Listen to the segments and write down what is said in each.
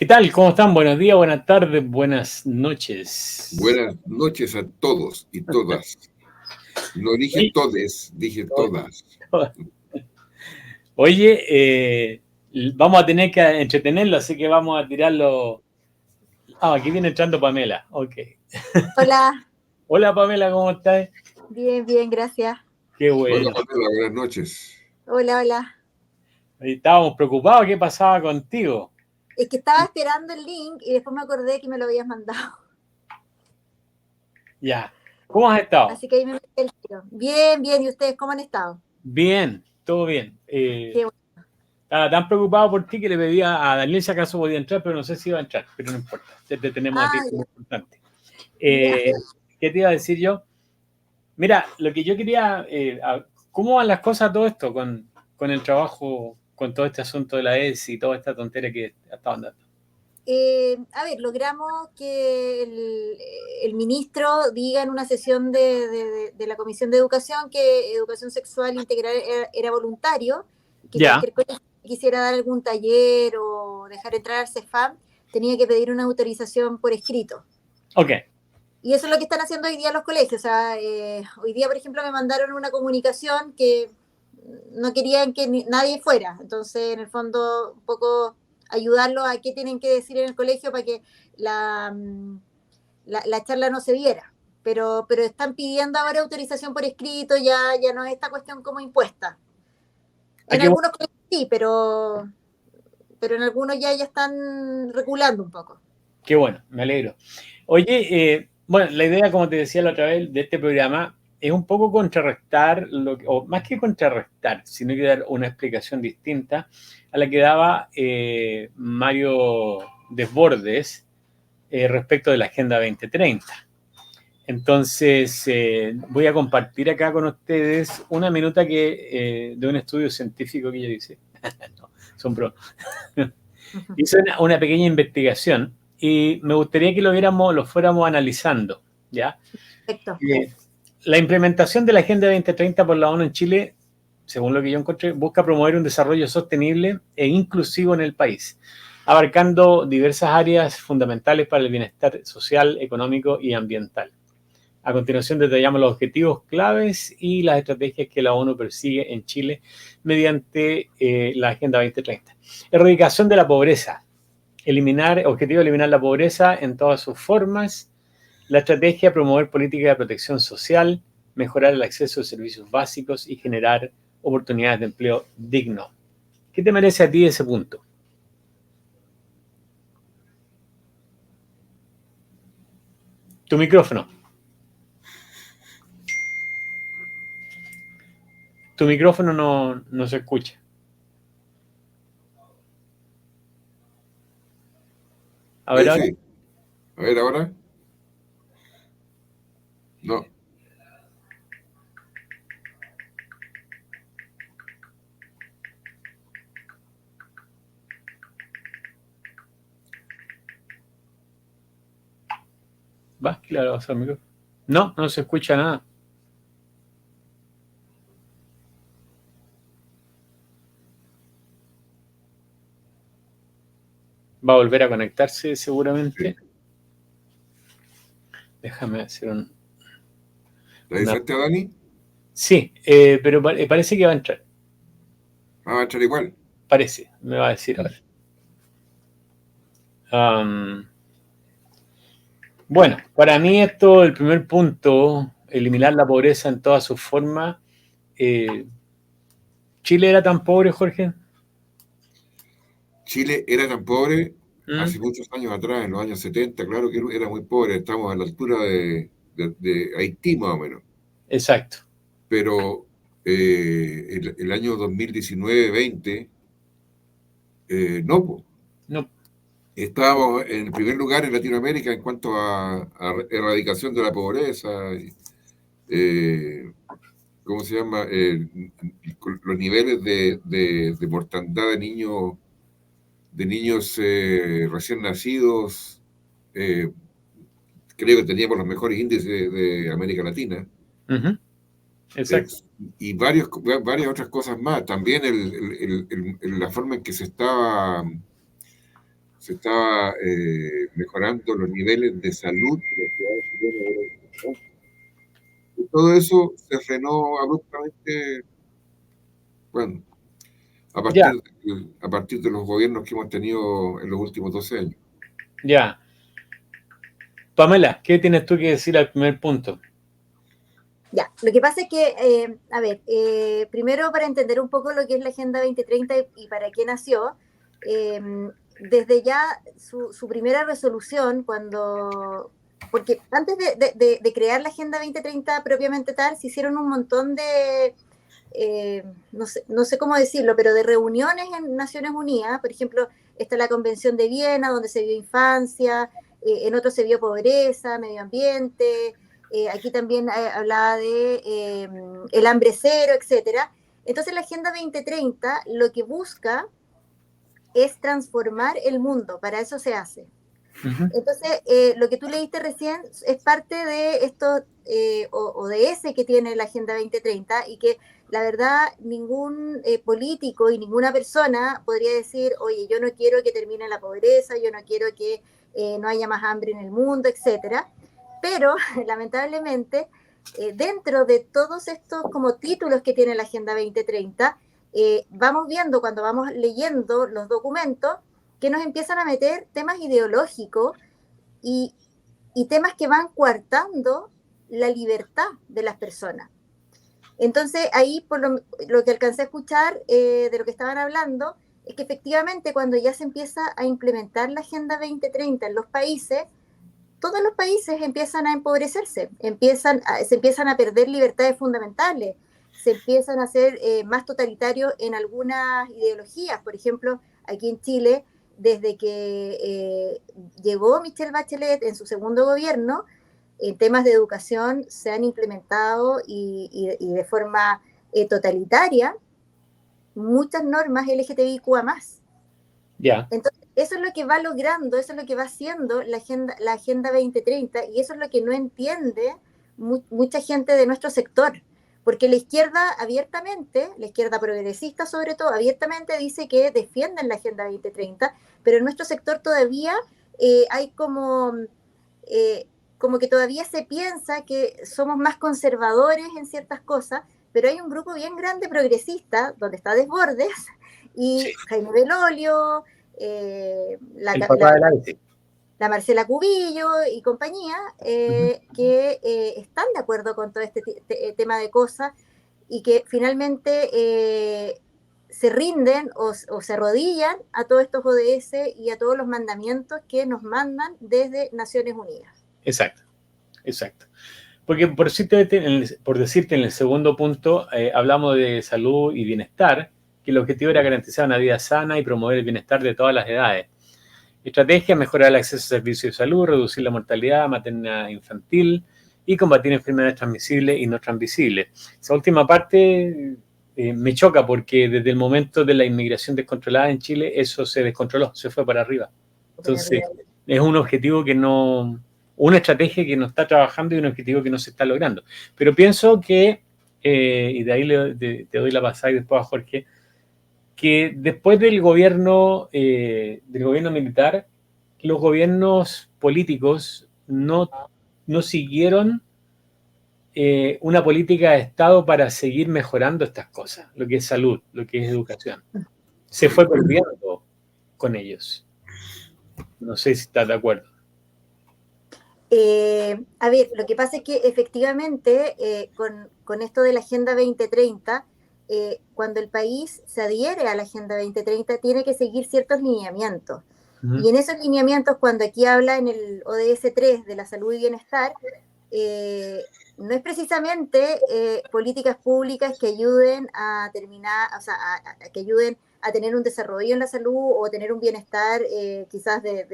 ¿Qué tal? ¿Cómo están? Buenos días, buenas tardes, buenas noches. Buenas noches a todos y todas. No dije Oye, todes, dije todas. vamos a tener que entretenerlo, así que vamos a tirarlo. Ah, aquí viene entrando Pamela. Ok. Hola, Hola Pamela, ¿cómo estás? bien, bien, gracias. Qué Hola bueno. Pamela, buenas noches. Hola, hola. Estábamos preocupados, ¿qué pasaba contigo? Es que estaba esperando el link y después me acordé que me lo habías mandado. Ya. ¿Cómo has estado? Así que ahí me metí el tiro. Bien, bien. ¿Y ustedes cómo han estado? Bien, todo bien. Qué bueno. Estaba tan preocupado por ti que le pedía a Daniel si acaso podía entrar, pero no sé si iba a entrar, pero no importa. Te tenemos a ti, Ah, es ya, importante. ya. ¿Qué te iba a decir yo? Mira, lo que yo quería, ¿cómo van las cosas todo esto con el trabajo, con todo este asunto de la ESI y toda esta tontería que estaban dando? A ver, logramos que el ministro diga en una sesión de la Comisión de Educación que educación sexual integral era voluntario, que Ya, cualquier cosa que quisiera dar algún taller o dejar entrar al CEFAM tenía que pedir una autorización por escrito. ok. Y eso es lo que están haciendo hoy día los colegios. O sea, hoy día, por ejemplo, me mandaron una comunicación que no querían que nadie fuera. Entonces, en el fondo, un poco ayudarlos a qué tienen que decir en el colegio para que la charla no se viera. Pero están pidiendo ahora autorización por escrito, ya no es esta cuestión como impuesta. Ah, En qué bueno, algunos colegios sí, pero en algunos ya están reculando un poco. qué bueno, me alegro. Oye, bueno, la idea, como te decía la otra vez, de este programa es un poco contrarrestar, o más que contrarrestar, sino que dar una explicación distinta a la que daba Mario Desbordes respecto de la Agenda 2030. Entonces, voy a compartir acá con ustedes una minuta de un estudio científico que yo hice. No, son bromas. Hice una pequeña investigación y me gustaría que lo fuéramos analizando, ¿ya? Perfecto. Eh, la implementación de la Agenda 2030 por la ONU en Chile, según lo que yo encontré, busca promover un desarrollo sostenible e inclusivo en el país, abarcando diversas áreas fundamentales para el bienestar social, económico y ambiental. A continuación detallamos los objetivos claves y las estrategias que la ONU persigue en Chile mediante la Agenda 2030. Erradicación de la pobreza. Objetivo eliminar la pobreza en todas sus formas. La estrategia promover políticas de protección social, mejorar el acceso a servicios básicos y generar oportunidades de empleo digno. ¿Qué te merece a ti ese punto? Tu micrófono. Tu micrófono no se escucha. A ver Ahí ahora. sí. A ver, ahora. No. ¿Va? Claro, vas al micrófono. No se escucha nada. Va a volver a conectarse seguramente. Sí. Déjame hacer ¿La avisaste a Dani? Sí, pero parece que va a entrar. Ah, va a echar igual. Parece, me va a decir ahora. Bueno, para mí esto, el primer punto, eliminar la pobreza en todas sus formas. ¿Chile era tan pobre, Jorge? Chile era tan pobre ¿Mm? hace muchos años atrás, en los años 70, claro que era muy pobre. Estamos a la altura de Haití, más o menos. Exacto. Pero el año 2019-20, no, po. No, Estábamos en el primer lugar en Latinoamérica en cuanto a erradicación de la pobreza, eh, ¿cómo se llama? Los niveles de mortandad de niños recién nacidos, eh, creo que teníamos los mejores índices de América Latina. uh-huh. eh, Exacto. y varias otras cosas más. También la forma en que se estaba se estaba mejorando los niveles de salud de los ciudadanos chilenos. Y todo eso se frenó abruptamente, bueno, a Ya, partir, a partir de los gobiernos que hemos tenido en los últimos 12 años. ya. Pamela, ¿qué tienes tú que decir al primer punto? Ya, lo que pasa es que, a ver, primero para entender un poco lo que es la Agenda 2030 y para qué nació, eh, desde ya su primera resolución, porque antes de crear la Agenda 2030 propiamente tal, se hicieron un montón de, no sé cómo decirlo, pero de reuniones en Naciones Unidas. Por ejemplo, está la Convención de Viena, donde se vio infancia, en otros se vio pobreza, medio ambiente, aquí también hablaba de el hambre cero, etcétera. Entonces la Agenda 2030 lo que busca es transformar el mundo, para eso se hace. Entonces, lo que tú leíste recién es parte de esto ODS que tiene la Agenda 2030 y que la verdad ningún político y ninguna persona podría decir, oye, yo no quiero que termine la pobreza, yo no quiero que no haya más hambre en el mundo, etcétera. Pero lamentablemente, dentro de todos estos como títulos que tiene la Agenda 2030, vamos viendo cuando vamos leyendo los documentos que nos empiezan a meter temas ideológicos y, y temas que van coartando la libertad de las personas. Entonces, ahí, por lo que alcancé a escuchar de lo que estaban hablando, es que efectivamente cuando ya se empieza a implementar la Agenda 2030 en los países, todos los países empiezan a empobrecerse, se empiezan a perder libertades fundamentales, se empiezan a ser más totalitarios en algunas ideologías. Por ejemplo, aquí en Chile, desde que llegó Michelle Bachelet en su segundo gobierno, en temas de educación se han implementado y de forma totalitaria muchas normas LGTBIQA+. Ya. Entonces, eso es lo que va logrando, eso es lo que va haciendo la Agenda 2030 y eso es lo que no entiende mucha gente de nuestro sector. Porque la izquierda abiertamente, la izquierda progresista sobre todo, abiertamente dice que defienden la Agenda 2030, pero en nuestro sector todavía hay como que todavía se piensa que somos más conservadores en ciertas cosas, pero hay un grupo bien grande progresista, donde está Desbordes, y Sí, Jaime Belolio, el papá de la ICE. la Marcela Cubillo y compañía, que están de acuerdo con todo este tema de cosas y que finalmente se rinden o se arrodillan a todos estos ODS y a todos los mandamientos que nos mandan desde Naciones Unidas. Exacto, exacto. Porque por decirte en el segundo punto, hablamos de salud y bienestar, que el objetivo era garantizar una vida sana y promover el bienestar de todas las edades. Estrategia: mejorar el acceso a servicios de salud, reducir la mortalidad materna infantil y combatir enfermedades transmisibles y no transmisibles. Esa última parte me choca porque desde el momento de la inmigración descontrolada en Chile, eso se descontroló, se fue para arriba. Entonces, es un objetivo que no, una estrategia que no está trabajando y un objetivo que no se está logrando. Pero pienso que, y de ahí te doy la pasada y después a Jorge, que después del gobierno militar, los gobiernos políticos no siguieron una política de Estado para seguir mejorando estas cosas, lo que es salud, lo que es educación. Se fue perdiendo con ellos. No sé si estás de acuerdo. A ver, lo que pasa es que efectivamente con esto de la Agenda 2030, cuando el país se adhiere a la Agenda 2030, tiene que seguir ciertos lineamientos. Y en esos lineamientos, cuando aquí habla en el ODS 3 de la salud y bienestar, no es precisamente políticas públicas que ayuden a terminar, o sea, que ayuden a tener un desarrollo en la salud o tener un bienestar quizás del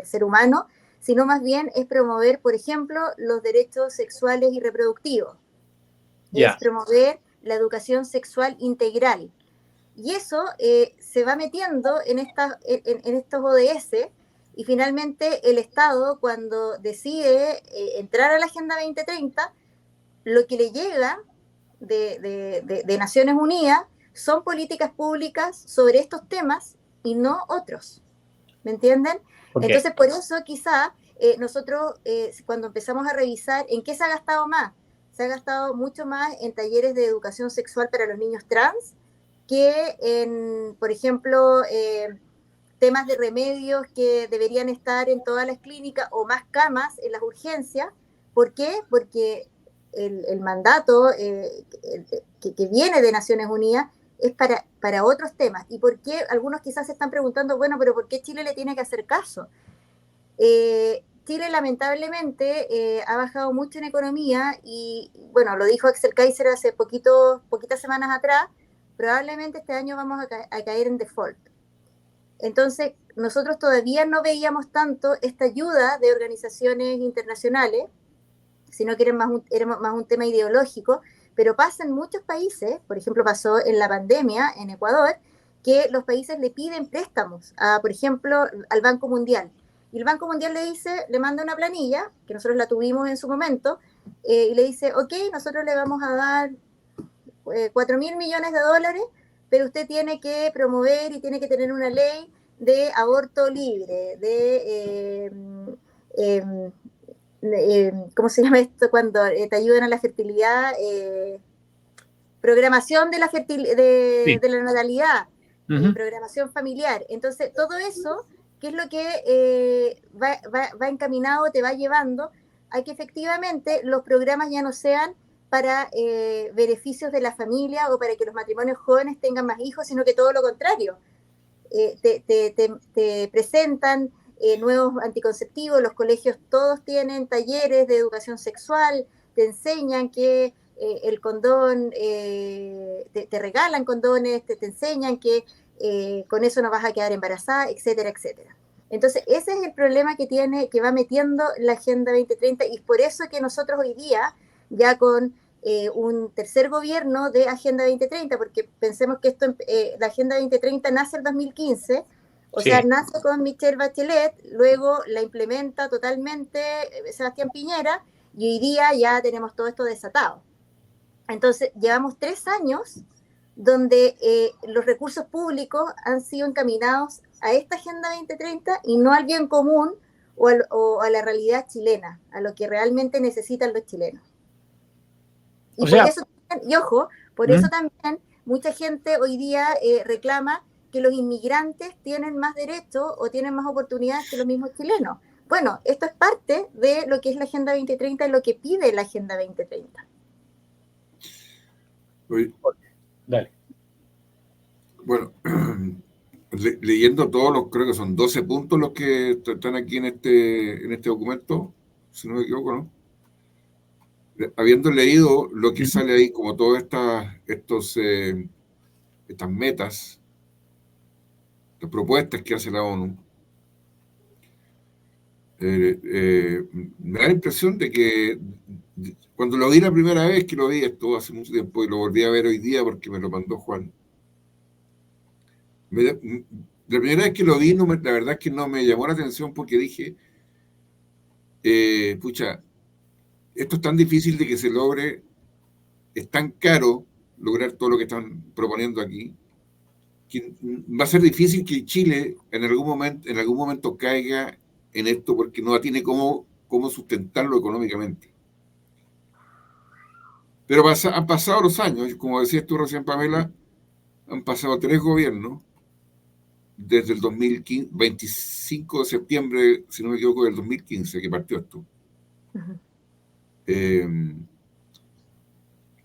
ser humano, sino más bien es promover, por ejemplo, los derechos sexuales y reproductivos. Es promover la educación sexual integral. Y eso se va metiendo en estos ODS y finalmente el Estado, cuando decide entrar a la Agenda 2030, lo que le llega de Naciones Unidas son políticas públicas sobre estos temas y no otros. ¿me entienden? ¿Por qué? Entonces, por eso quizá nosotros cuando empezamos a revisar en qué se ha gastado más, se ha gastado mucho más en talleres de educación sexual para los niños trans que en, por ejemplo, temas de remedios que deberían estar en todas las clínicas o más camas en las urgencias. ¿Por qué? Porque el mandato que viene de Naciones Unidas es para otros temas. ¿Y por qué? Algunos quizás se están preguntando, bueno, pero ¿por qué Chile le tiene que hacer caso? Chile lamentablemente ha bajado mucho en economía y, bueno, lo dijo Axel Kaiser hace poquitas semanas atrás, probablemente este año vamos a caer en default. Entonces, nosotros todavía no veíamos tanto esta ayuda de organizaciones internacionales, sino que era más un tema ideológico, pero pasa en muchos países, por ejemplo, pasó en la pandemia en Ecuador, que los países le piden préstamos, por ejemplo, al Banco Mundial. Y el Banco Mundial le manda una planilla, que nosotros la tuvimos en su momento, y le dice, ok, nosotros le vamos a dar 4.000 millones de dólares, pero usted tiene que promover y tiene que tener una ley de aborto libre, ¿cómo se llama esto? Cuando te ayudan a la fertilidad, programación de Sí. de la natalidad, Ujú. programación familiar. Entonces, todo eso, ¿qué es lo que va encaminado, te va llevando a que efectivamente los programas ya no sean para beneficios de la familia o para que los matrimonios jóvenes tengan más hijos, sino que todo lo contrario. Te presentan nuevos anticonceptivos, los colegios todos tienen talleres de educación sexual, te enseñan que el condón, te regalan condones, te enseñan que con eso no vas a quedar embarazada, etcétera, etcétera. Entonces, ese es el problema que va metiendo la Agenda 2030 y es por eso que nosotros hoy día, ya con un tercer gobierno de Agenda 2030, porque pensemos que la Agenda 2030 nace en 2015, o Sí. sea, nace con Michelle Bachelet, luego la implementa totalmente Sebastián Piñera, y hoy día ya tenemos todo esto desatado. Entonces, llevamos 3 años donde los recursos públicos han sido encaminados a esta Agenda 2030 y no al bien común o a la realidad chilena, a lo que realmente necesitan los chilenos. Y O sea, por eso, y ojo, por ¿Mm? eso también mucha gente hoy día reclama que los inmigrantes tienen más derechos o tienen más oportunidades que los mismos chilenos. Bueno, esto es parte de lo que es la Agenda 2030 y lo que pide la Agenda 2030. Dale. Bueno, leyendo todos los, creo que son 12 puntos los que están aquí en este documento, si no me equivoco, ¿no? Habiendo leído lo que sale ahí, como todas estas metas, las propuestas que hace la ONU, me da la impresión de que cuando lo vi la primera vez, que lo vi esto hace mucho tiempo y lo volví a ver hoy día porque me lo mandó Juan, la primera vez que lo vi, la verdad es que no me llamó la atención porque dije, pucha, esto es tan difícil de que se logre, es tan caro lograr todo lo que están proponiendo aquí, que va a ser difícil que Chile en algún momento caiga en esto porque no tiene cómo sustentarlo económicamente. Pero han pasado los años, como decías tú recién, Pamela, han pasado 3 gobiernos desde el 2015, 25 de septiembre, si no me equivoco, del 2015, que partió esto. Uh-huh.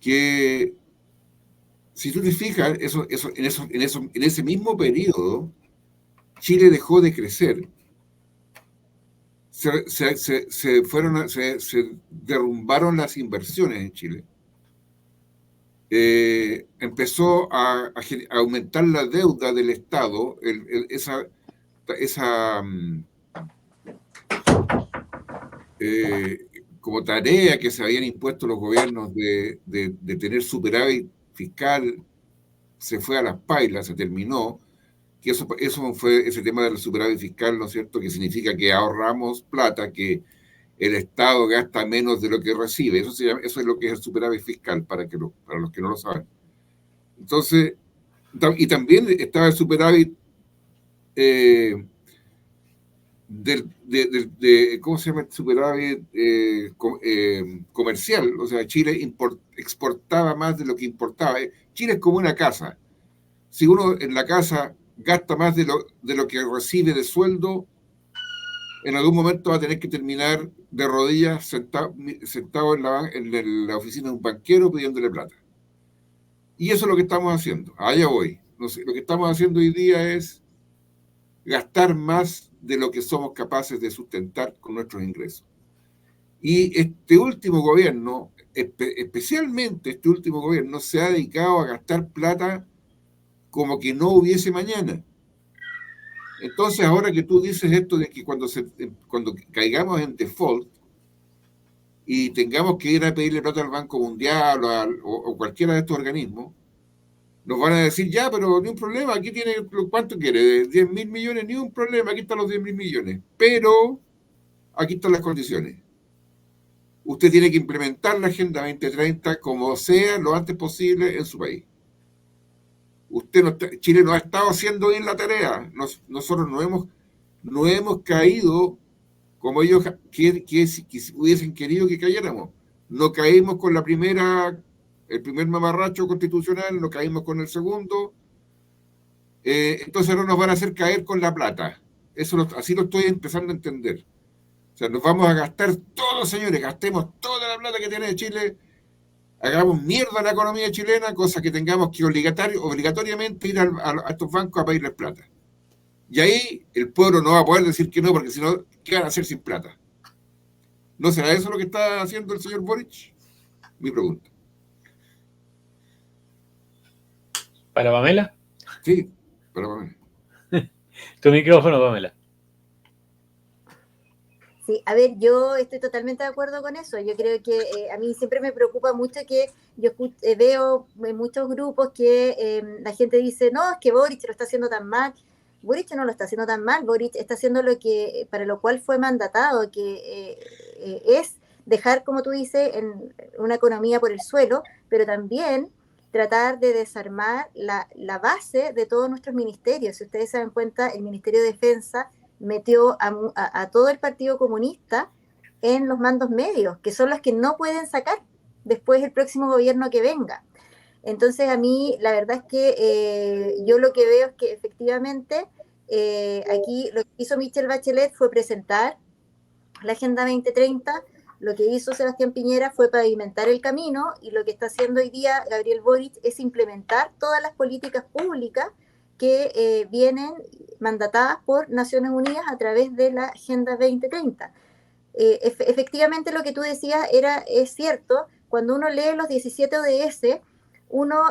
Que si tú te fijas, en ese mismo periodo, Chile dejó de crecer. Se derrumbaron las inversiones en Chile. Empezó a aumentar la deuda del Estado, como tarea que se habían impuesto los gobiernos de tener superávit fiscal, se fue a las pailas, se terminó, que eso fue ese tema del superávit fiscal, ¿no es cierto?, que significa que ahorramos plata, que el Estado gasta menos de lo que recibe. Eso es lo que es el superávit fiscal, para los que no lo saben. Entonces, y también estaba el superávit ¿cómo se llama? Superávit comercial. O sea, Chile exportaba más de lo que importaba. Chile es como una casa. Si uno en la casa gasta más de lo que recibe de sueldo, en algún momento va a tener que terminar de rodillas sentado en la oficina de un banquero pidiéndole plata. Y eso es lo que estamos haciendo. Allá voy. No sé, lo que estamos haciendo hoy día es gastar más de lo que somos capaces de sustentar con nuestros ingresos. Y este último gobierno, especialmente este último gobierno, se ha dedicado a gastar plata como que no hubiese mañana. Entonces, ahora que tú dices esto de que cuando caigamos en default y tengamos que ir a pedirle plata al Banco Mundial o cualquiera de estos organismos, nos van a decir, ya, pero ni un problema, aquí tiene, ¿cuánto quiere? 10.000 millones, ni un problema, aquí están los 10.000 millones. Pero aquí están las condiciones. Usted tiene que implementar la Agenda 2030 como sea lo antes posible en su país. Chile no ha estado haciendo bien la tarea. Nosotros no hemos caído como ellos que hubiesen querido que cayéramos. No caímos con el primer mamarracho constitucional, no caímos con el segundo. Entonces no nos van a hacer caer con la plata. Así lo estoy empezando a entender. O sea, nos vamos a gastar todo, señores, gastemos toda la plata que tiene Chile, hagamos mierda a la economía chilena, cosa que tengamos que obligatoriamente ir a estos bancos a pedirles plata. Y ahí el pueblo no va a poder decir que no, porque si no, ¿qué van a hacer sin plata? ¿No será eso lo que está haciendo el señor Boric? Mi pregunta. ¿Para Pamela? Sí, para Pamela. Tu micrófono, Pamela. Sí, a ver, yo estoy totalmente de acuerdo con eso. Yo creo que a mí siempre me preocupa mucho que yo veo en muchos grupos que la gente dice, no, es que Boric lo está haciendo tan mal. Boric no lo está haciendo tan mal, Boric está haciendo para lo cual fue mandatado, que es dejar, como tú dices, en una economía por el suelo, pero también tratar de desarmar la base de todos nuestros ministerios. Si ustedes se dan cuenta, el Ministerio de Defensa metió a todo el Partido Comunista en los mandos medios, que son los que no pueden sacar después el próximo gobierno que venga. Entonces, a mí la verdad es que yo lo que veo es que efectivamente aquí lo que hizo Michelle Bachelet fue presentar la Agenda 2030, lo que hizo Sebastián Piñera fue pavimentar el camino, y lo que está haciendo hoy día Gabriel Boric es implementar todas las políticas públicas que vienen mandatadas por Naciones Unidas a través de la Agenda 2030. Efectivamente lo que tú decías es cierto. Cuando uno lee los 17 ODS, uno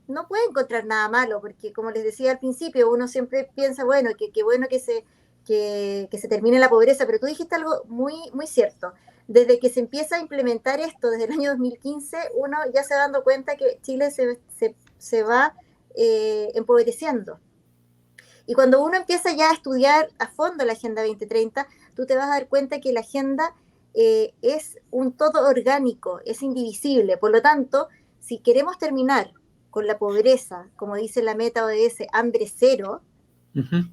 no puede encontrar nada malo, porque como les decía al principio, uno siempre piensa, bueno, que bueno que se termine la pobreza, pero tú dijiste algo muy, muy cierto. Desde que se empieza a implementar esto, desde el año 2015, uno ya se va dando cuenta que Chile se va empobreciendo. Y cuando uno empieza ya a estudiar a fondo la Agenda 2030, tú te vas a dar cuenta que la agenda es un todo orgánico, es indivisible. Por lo tanto, si queremos terminar con la pobreza, como dice la meta ODS, hambre cero,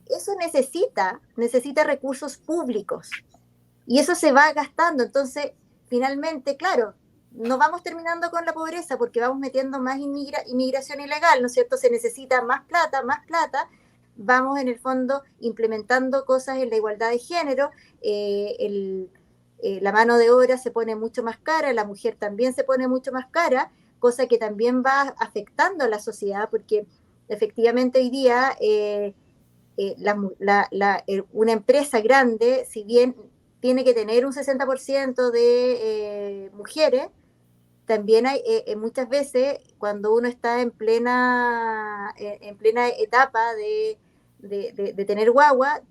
eso necesita recursos públicos. Y eso se va gastando. Entonces, finalmente, claro, no vamos terminando con la pobreza porque vamos metiendo más inmigración ilegal, ¿no es cierto? Se necesita más plata. Vamos en el fondo implementando cosas en la igualdad de género, la mano de obra se pone mucho más cara, la mujer también se pone mucho más cara, cosa que también va afectando a la sociedad, porque efectivamente hoy día una empresa grande, si bien tiene que tener un 60% de mujeres, también hay muchas veces cuando uno está en plena etapa de tener guagua,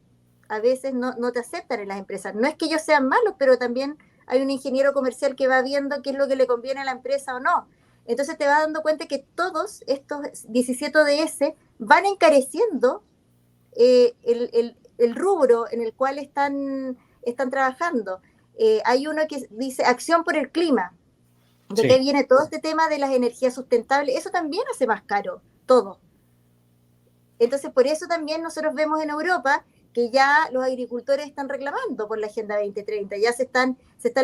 a veces no te aceptan en las empresas. No es que ellos sean malos, pero también hay un ingeniero comercial que va viendo qué es lo que le conviene a la empresa o no. Entonces te vas dando cuenta que todos estos 17 ODS van encareciendo el rubro en el cual están trabajando. Hay uno que dice acción por el clima. ¿De qué viene todo este tema de las energías sustentables? Eso también hace más caro todo. Entonces, por eso también nosotros vemos en Europa que ya los agricultores están reclamando por la Agenda 2030, ya se están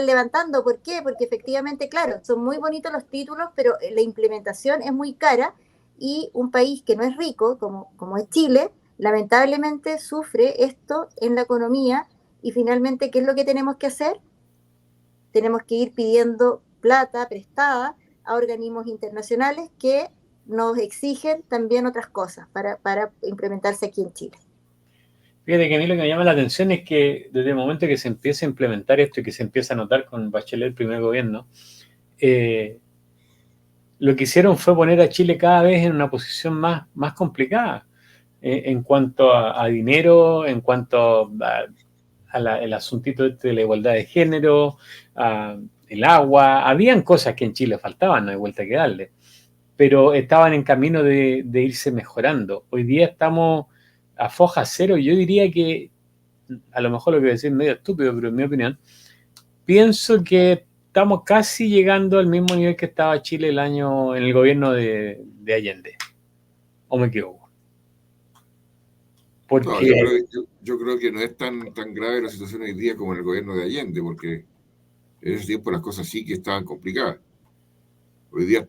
levantando. ¿Por qué? Porque efectivamente, claro, son muy bonitos los títulos, pero la implementación es muy cara, y un país que no es rico, como es Chile, lamentablemente sufre esto en la economía, y finalmente, ¿qué es lo que tenemos que hacer? Tenemos que ir pidiendo plata prestada a organismos internacionales que nos exigen también otras cosas para implementarse aquí en Chile. Fíjate que a mí lo que me llama la atención es que desde el momento que se empieza a implementar esto y que se empieza a notar con Bachelet, el primer gobierno, lo que hicieron fue poner a Chile cada vez en una posición más complicada en cuanto a dinero, en cuanto el asuntito de la igualdad de género, el agua. Habían cosas que en Chile faltaban, no hay vuelta que darle, pero estaban en camino de irse mejorando. Hoy día estamos a foja cero. Yo diría que, a lo mejor lo que voy a decir es medio estúpido, pero en mi opinión, pienso que estamos casi llegando al mismo nivel que estaba Chile en el gobierno de Allende. ¿O me equivoco? No, Porque yo creo que no es tan grave la situación hoy día como en el gobierno de Allende, porque en ese tiempo las cosas sí que estaban complicadas. Hoy día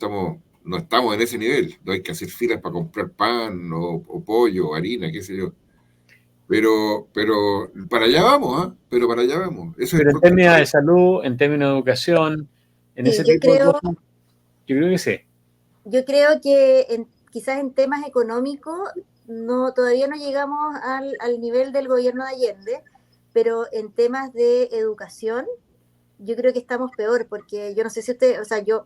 no estamos en ese nivel, no hay que hacer filas para comprar pan o pollo, o harina, qué sé yo. Pero para allá vamos, ¿eh? Pero para allá vamos. Eso es el pero en próximo términos de país. salud, en términos de educación, en Sí, ese tipo de cosas, yo creo que sí. yo creo que quizás en temas económicos todavía no llegamos al nivel del gobierno de Allende, pero en temas de educación yo creo que estamos peor, porque yo no sé si usted, o sea, yo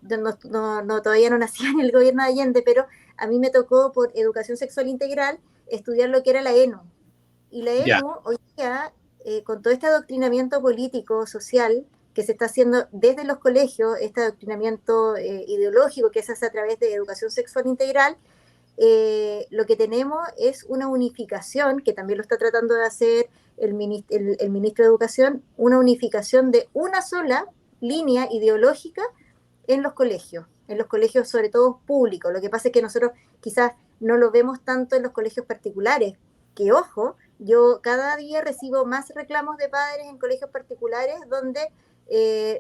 todavía no nací en el gobierno de Allende, pero a mí me tocó por educación sexual integral estudiar lo que era la ENU. Y la Ya. ENU hoy día, con todo este adoctrinamiento político, social, que se está haciendo desde los colegios, este adoctrinamiento ideológico que se hace a través de educación sexual integral, lo que tenemos es una unificación, que también lo está tratando de hacer el ministro de Educación, una unificación de una sola línea ideológica en los colegios sobre todo públicos. Lo que pasa es que nosotros quizás no lo vemos tanto en los colegios particulares, que ojo, yo cada día recibo más reclamos de padres en colegios particulares donde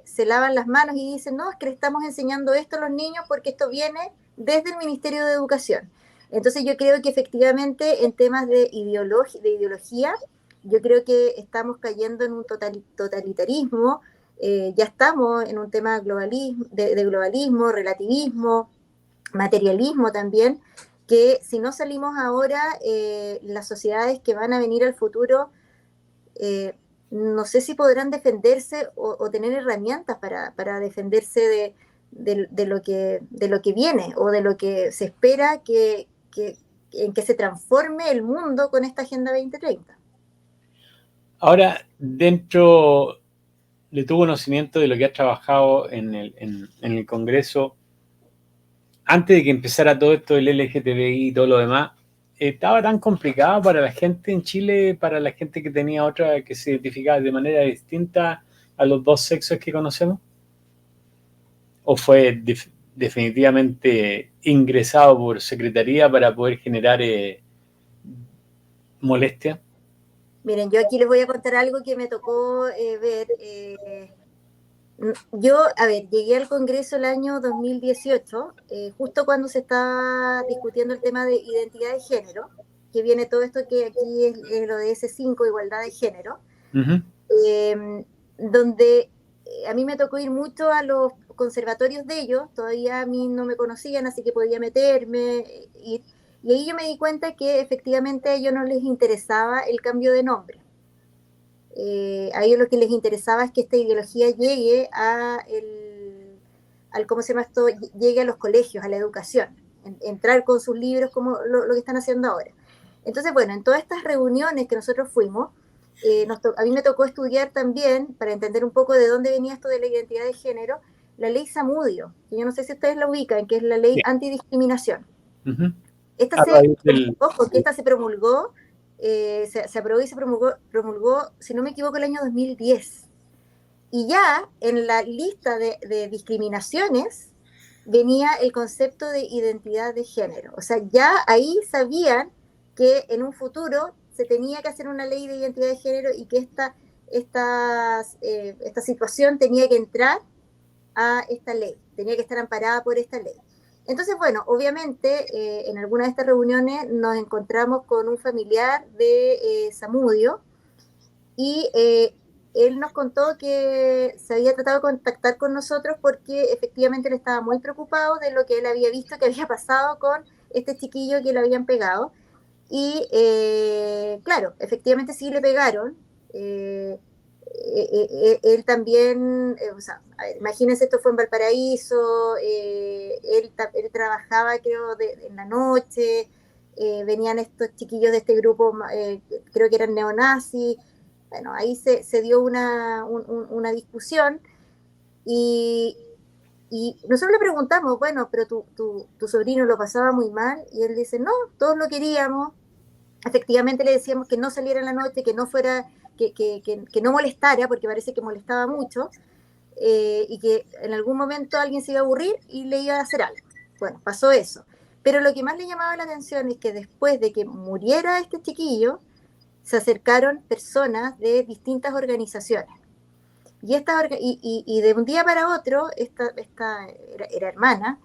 se lavan las manos y dicen, no, es que le estamos enseñando esto a los niños porque esto viene desde el Ministerio de Educación. Entonces yo creo que efectivamente en temas de ideología, yo creo que estamos cayendo en un totalitarismo, ya estamos en un tema de globalismo, relativismo, materialismo también, que si no salimos ahora, las sociedades que van a venir al futuro, no sé si podrán defenderse o tener herramientas para defenderse de lo que viene o de lo que se espera en que se transforme el mundo con esta Agenda 2030. Ahora, dentro de tu conocimiento de lo que has trabajado en el Congreso, antes de que empezara todo esto del LGTBI y todo lo demás, ¿estaba tan complicado para la gente en Chile, para la gente que tenía otra, que se identificaba de manera distinta a los dos sexos que conocemos? ¿O fue definitivamente ingresado por secretaría para poder generar molestia? Miren, yo aquí les voy a contar algo que me tocó ver. Yo, a ver, llegué al Congreso el año 2018, justo cuando se está discutiendo el tema de identidad de género, que viene todo esto que aquí es lo de S5, igualdad de género, Uh-huh. donde a mí me tocó ir mucho a los conservatorios de ellos, todavía a mí no me conocían, así que podía meterme, ir, y ahí yo me di cuenta que efectivamente a ellos no les interesaba el cambio de nombre. A ellos lo que les interesaba es que esta ideología llegue ¿cómo se llama esto? Llegue a los colegios, a la educación, entrar con sus libros como lo que están haciendo ahora. Entonces, bueno, en todas estas reuniones que nosotros fuimos, a mí me tocó estudiar también, para entender un poco de dónde venía esto de la identidad de género, la ley Zamudio, que yo no sé si ustedes la ubican, que es la ley antidiscriminación. Uh-huh. Ojo, que esta se promulgó, se aprobó y se promulgó, si no me equivoco, el año 2010. Y ya en la lista de discriminaciones venía el concepto de identidad de género. O sea, ya ahí sabían que en un futuro se tenía que hacer una ley de identidad de género y que esta situación tenía que entrar a esta ley, tenía que estar amparada por esta ley. Entonces, bueno, obviamente en alguna de estas reuniones nos encontramos con un familiar de Zamudio y él nos contó que se había tratado de contactar con nosotros porque efectivamente él estaba muy preocupado de lo que él había visto que había pasado con este chiquillo que lo habían pegado. Y claro, efectivamente sí le pegaron. Él también, o sea, a ver, imagínense, esto fue en Valparaíso, él trabajaba creo en la noche, venían estos chiquillos de este grupo, creo que eran neonazis. Bueno, ahí se dio una discusión y, nosotros le preguntamos, bueno, pero tu sobrino lo pasaba muy mal, y él dice, no, todos lo queríamos. Efectivamente le decíamos que no saliera en la noche, que no fuera, que no molestara, porque parece que molestaba mucho, y que en algún momento alguien se iba a aburrir y le iba a hacer algo. Bueno, pasó eso. Pero lo que más le llamaba la atención es que después de que muriera este chiquillo, se acercaron personas de distintas organizaciones. Y de un día para otro, esta era hermana,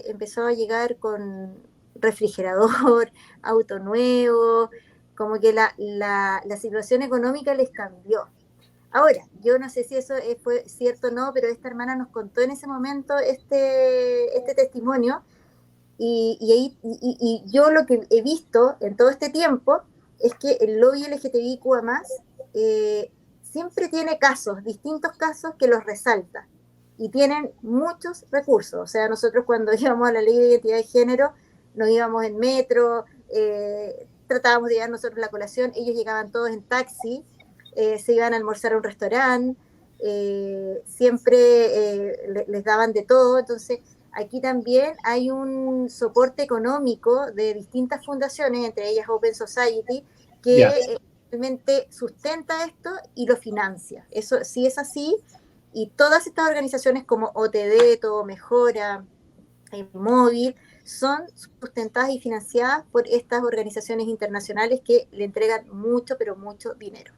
empezó a llegar con refrigerador, auto nuevo, como que la situación económica les cambió. Ahora, yo no sé si eso fue cierto o no, pero esta hermana nos contó en ese momento este testimonio, y yo lo que he visto en todo este tiempo es que el lobby LGTBIQA+, siempre tiene distintos casos que los resalta, y tienen muchos recursos. O sea, nosotros cuando íbamos a la ley de identidad de género, nos íbamos en metro, tratábamos de llevar nosotros la colación, ellos llegaban todos en taxi, se iban a almorzar a un restaurante, siempre les daban de todo. Entonces, aquí también hay un soporte económico de distintas fundaciones, entre ellas Open Society, que realmente sustenta esto y lo financia. Eso sí es así, y todas estas organizaciones como OTD, Todo Mejora, Móvil, son sustentadas y financiadas por estas organizaciones internacionales que le entregan mucho, pero mucho dinero.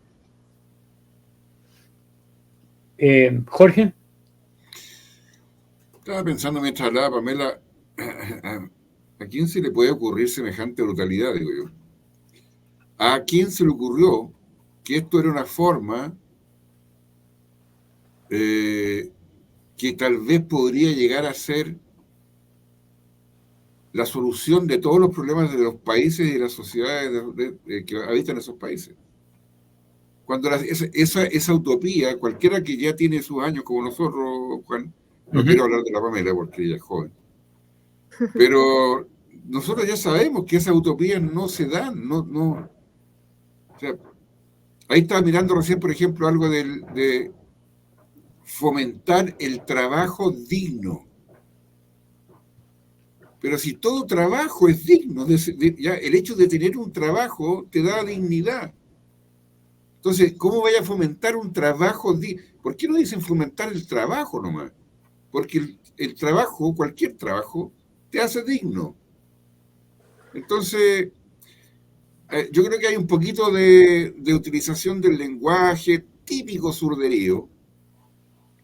Jorge. Estaba pensando mientras hablaba Pamela, ¿a quién se le puede ocurrir semejante brutalidad, digo yo? ¿A quién se le ocurrió que esto era una forma que tal vez podría llegar a ser la solución de todos los problemas de los países y de las sociedades que habitan esos países? Cuando esa utopía, cualquiera que ya tiene sus años como nosotros, Juan, no quiero hablar de la Pamela porque ella es joven, pero nosotros ya sabemos que esas utopías no se dan, no. O sea, ahí estaba mirando recién, por ejemplo, algo de fomentar el trabajo digno. Pero si todo trabajo es digno, ya el hecho de tener un trabajo te da dignidad. Entonces, ¿cómo vaya a fomentar un trabajo digno? ¿Por qué no dicen fomentar el trabajo nomás? Porque el trabajo, cualquier trabajo, te hace digno. Entonces, yo creo que hay un poquito de utilización del lenguaje típico surderío.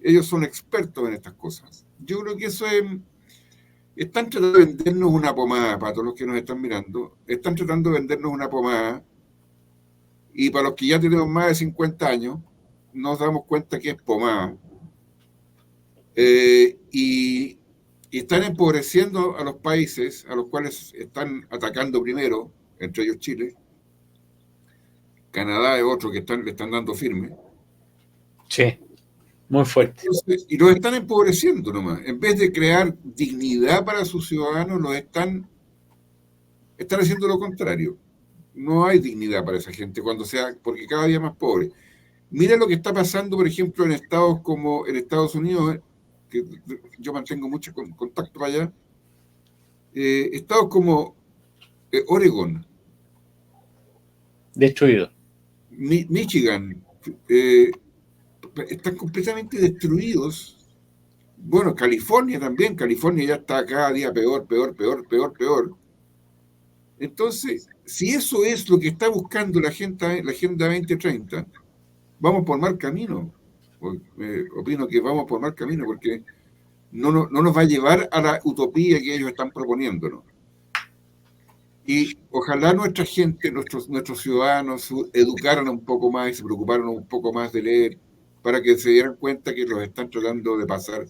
Ellos son expertos en estas cosas. Yo creo que eso es... Están tratando de vendernos una pomada, para todos los que nos están mirando. Están tratando de vendernos una pomada, y para los que ya tenemos más de 50 años, nos damos cuenta que es pomada. Y están empobreciendo a los países a los cuales están atacando primero, entre ellos Chile. Canadá es otro que le están dando firme. Sí, muy fuerte. Entonces, y los están empobreciendo nomás. En vez de crear dignidad para sus ciudadanos, los están haciendo lo contrario. No hay dignidad para esa gente porque cada día más pobre. Mira lo que está pasando, por ejemplo, en estados como en Estados Unidos, que yo mantengo mucho contacto allá. Estados como Oregon, destruido. Michigan, están completamente destruidos. Bueno, California también. California ya está cada día peor. Entonces, si eso es lo que está buscando la Agenda 2030, vamos por mal camino. Opino que vamos por mal camino porque no nos va a llevar a la utopía que ellos están proponiéndonos. Y ojalá nuestra gente, nuestros ciudadanos, educaran un poco más y se preocuparan un poco más de leer para que se dieran cuenta que los están tratando de pasar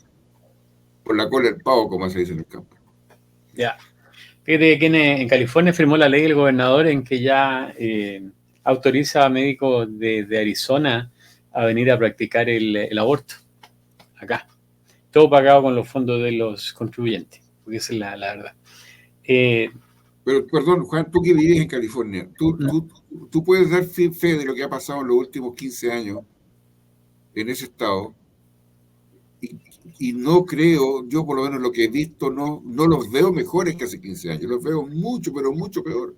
por la cola del pavo, como se dice en el campo. Ya. Fíjate que en California firmó la ley el gobernador en que ya autoriza a médicos de Arizona a venir a practicar el aborto acá. Todo pagado con los fondos de los contribuyentes, porque esa es la verdad. Pero, perdón, Juan, tú que vives en California, tú puedes dar fe de lo que ha pasado en los últimos 15 años en ese estado. Y no creo, yo por lo menos lo que he visto, no los veo mejores que hace 15 años. Los veo mucho, pero mucho peor.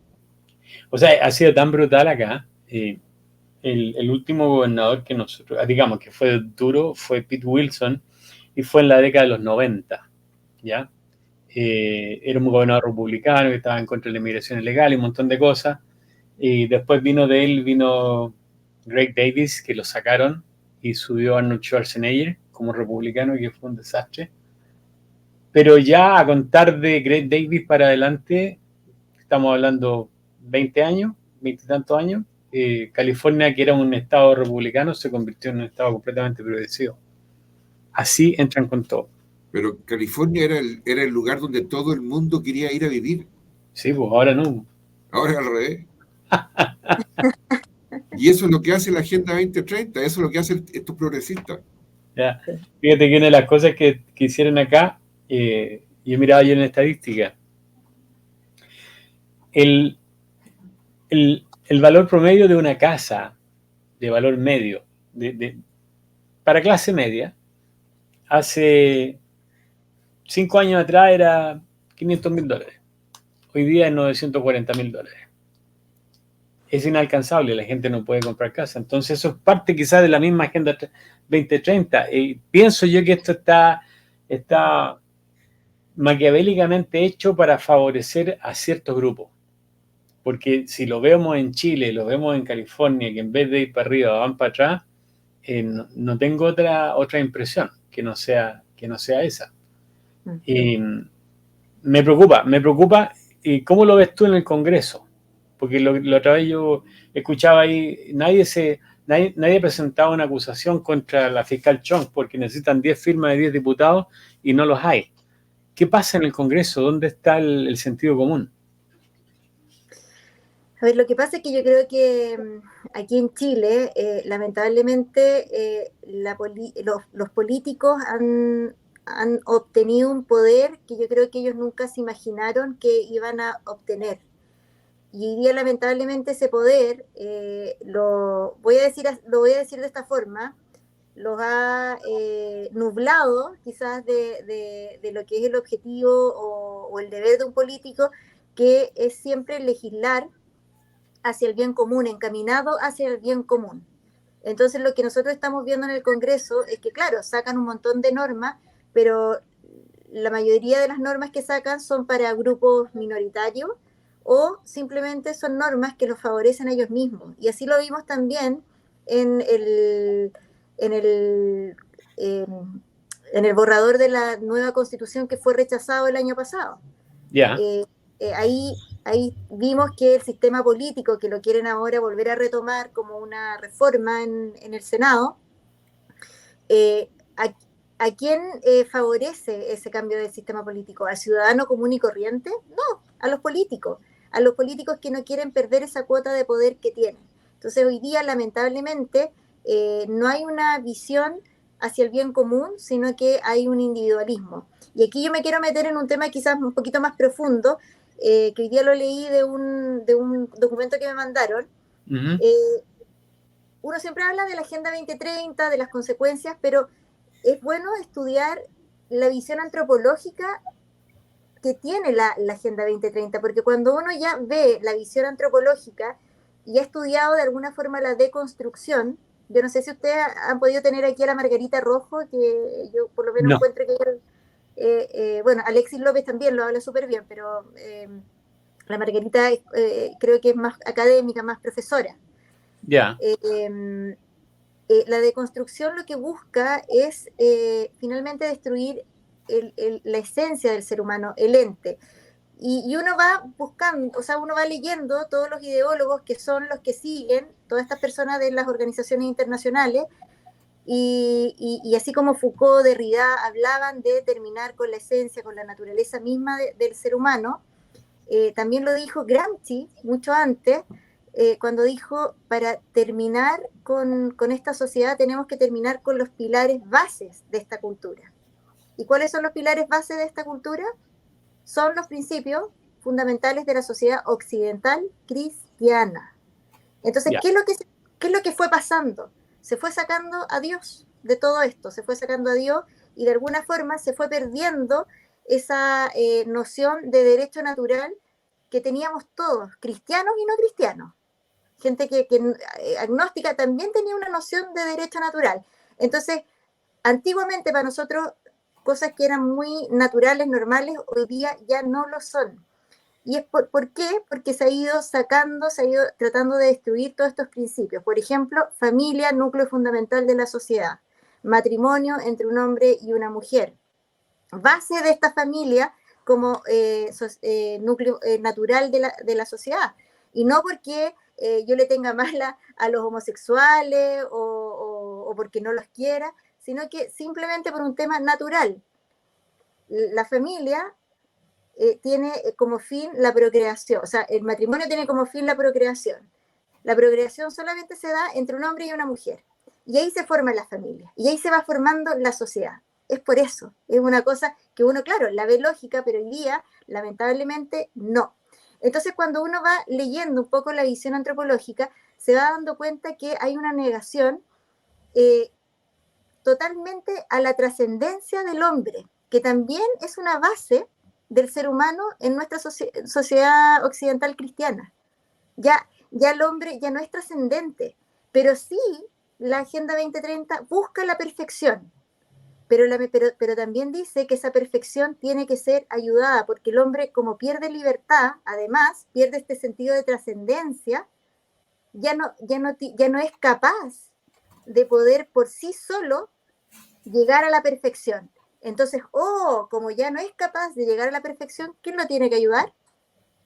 O sea, ha sido tan brutal acá. El último gobernador que nosotros, digamos, que fue duro, fue Pete Wilson, y fue en la década de los 90, ¿ya? Era un gobernador republicano que estaba en contra de la inmigración ilegal y un montón de cosas. Y después vino Greg Davis, que lo sacaron, y subió Arnold Schwarzenegger como republicano, que fue un desastre. Pero ya a contar de Greg Davis para adelante, estamos hablando 20 años, 20 y tantos años, California, que era un estado republicano, se convirtió en un estado completamente progresivo. Así entran con todo. Pero California era el lugar donde todo el mundo quería ir a vivir. Sí, pues ahora no. Ahora es al revés. Y eso es lo que hace la Agenda 2030, eso es lo que hacen estos progresistas. Ya. Fíjate que una de las cosas que hicieron acá, yo miraba yo en estadística, el valor promedio de una casa de valor medio, para clase media, hace 5 años atrás era $500,000. Hoy día es $940,000. Es inalcanzable, la gente no puede comprar casa. Entonces eso es parte quizás de la misma Agenda 2030. Y pienso yo que esto está maquiavélicamente hecho para favorecer a ciertos grupos. Porque si lo vemos en Chile, lo vemos en California, que en vez de ir para arriba van para atrás, no tengo otra impresión que no sea esa. Y me preocupa. ¿Y cómo lo ves tú en el Congreso? Porque la otra vez yo escuchaba ahí, nadie presentaba una acusación contra la fiscal Chong porque necesitan 10 firmas de 10 diputados y no los hay. ¿Qué pasa en el Congreso? ¿Dónde está el sentido común? A ver, lo que pasa es que yo creo que aquí en Chile, lamentablemente, los políticos han obtenido un poder que yo creo que ellos nunca se imaginaron que iban a obtener. Y hoy día, lamentablemente, ese poder, lo voy a decir de esta forma, los ha nublado quizás de lo que es el objetivo o el deber de un político, que es siempre legislar hacia el bien común, encaminado hacia el bien común. Entonces lo que nosotros estamos viendo en el Congreso es que, claro, sacan un montón de normas, pero la mayoría de las normas que sacan son para grupos minoritarios o simplemente son normas que los favorecen a ellos mismos. Y así lo vimos también en el borrador de la nueva Constitución que fue rechazado el año pasado. Ya. Ahí vimos que el sistema político, que lo quieren ahora volver a retomar como una reforma en el Senado, ¿a quién favorece ese cambio del sistema político? ¿Al ciudadano común y corriente? No, a los políticos que no quieren perder esa cuota de poder que tienen. Entonces hoy día, lamentablemente, no hay una visión hacia el bien común, sino que hay un individualismo. Y aquí yo me quiero meter en un tema quizás un poquito más profundo, que hoy día lo leí de un documento que me mandaron. Uno siempre habla de la Agenda 2030, de las consecuencias, pero es bueno estudiar la visión antropológica que tiene la Agenda 2030, porque cuando uno ya ve la visión antropológica y ha estudiado de alguna forma la deconstrucción, yo no sé si ustedes han podido tener aquí a la Margarita Rojo, que yo por lo menos encuentro que bueno, Alexis López también lo habla súper bien, pero La Margarita creo que es más académica, más profesora. Ya. La deconstrucción lo que busca es finalmente destruir la esencia del ser humano, el ente. Y uno va buscando, o sea, uno va leyendo todos los ideólogos que son los que siguen, todas estas personas de las organizaciones internacionales, y así como Foucault, Derrida hablaban de terminar con la esencia, con la naturaleza misma del ser humano, también lo dijo Gramsci mucho antes, cuando dijo, para terminar con esta sociedad tenemos que terminar con los pilares bases de esta cultura. ¿Y cuáles son los pilares bases de esta cultura? Son los principios fundamentales de la sociedad occidental cristiana. Entonces, Ya. ¿qué es lo que fue pasando? Se fue sacando a Dios de todo esto, se fue sacando a Dios y de alguna forma se fue perdiendo esa noción de derecho natural que teníamos todos, cristianos y no cristianos. Gente que agnóstica también tenía una noción de derecho natural. Entonces, antiguamente para nosotros, cosas que eran muy naturales, normales, hoy día ya no lo son. ¿Y es por qué? Porque se ha ido sacando, se ha ido tratando de destruir todos estos principios. Por ejemplo, familia, núcleo fundamental de la sociedad. Matrimonio entre un hombre y una mujer. Base de esta familia como núcleo natural de la sociedad. Y no porque yo le tenga mala a los homosexuales o porque no los quiera, sino que simplemente por un tema natural. La familia tiene como fin la procreación, o sea, el matrimonio tiene como fin la procreación. La procreación solamente se da entre un hombre y una mujer. Y ahí se forma la familia, y ahí se va formando la sociedad. Es por eso, es una cosa que uno, claro, la ve lógica, pero hoy día, lamentablemente, no. Entonces, cuando uno va leyendo un poco la visión antropológica, se va dando cuenta que hay una negación totalmente a la trascendencia del hombre, que también es una base del ser humano en nuestra sociedad occidental cristiana. Ya el hombre ya no es trascendente, pero sí la Agenda 2030 busca la perfección, pero también dice que esa perfección tiene que ser ayudada, porque el hombre, como pierde libertad, además pierde este sentido de trascendencia, ya no es capaz de poder por sí solo llegar a la perfección. Entonces, como ya no es capaz de llegar a la perfección, ¿quién lo tiene que ayudar?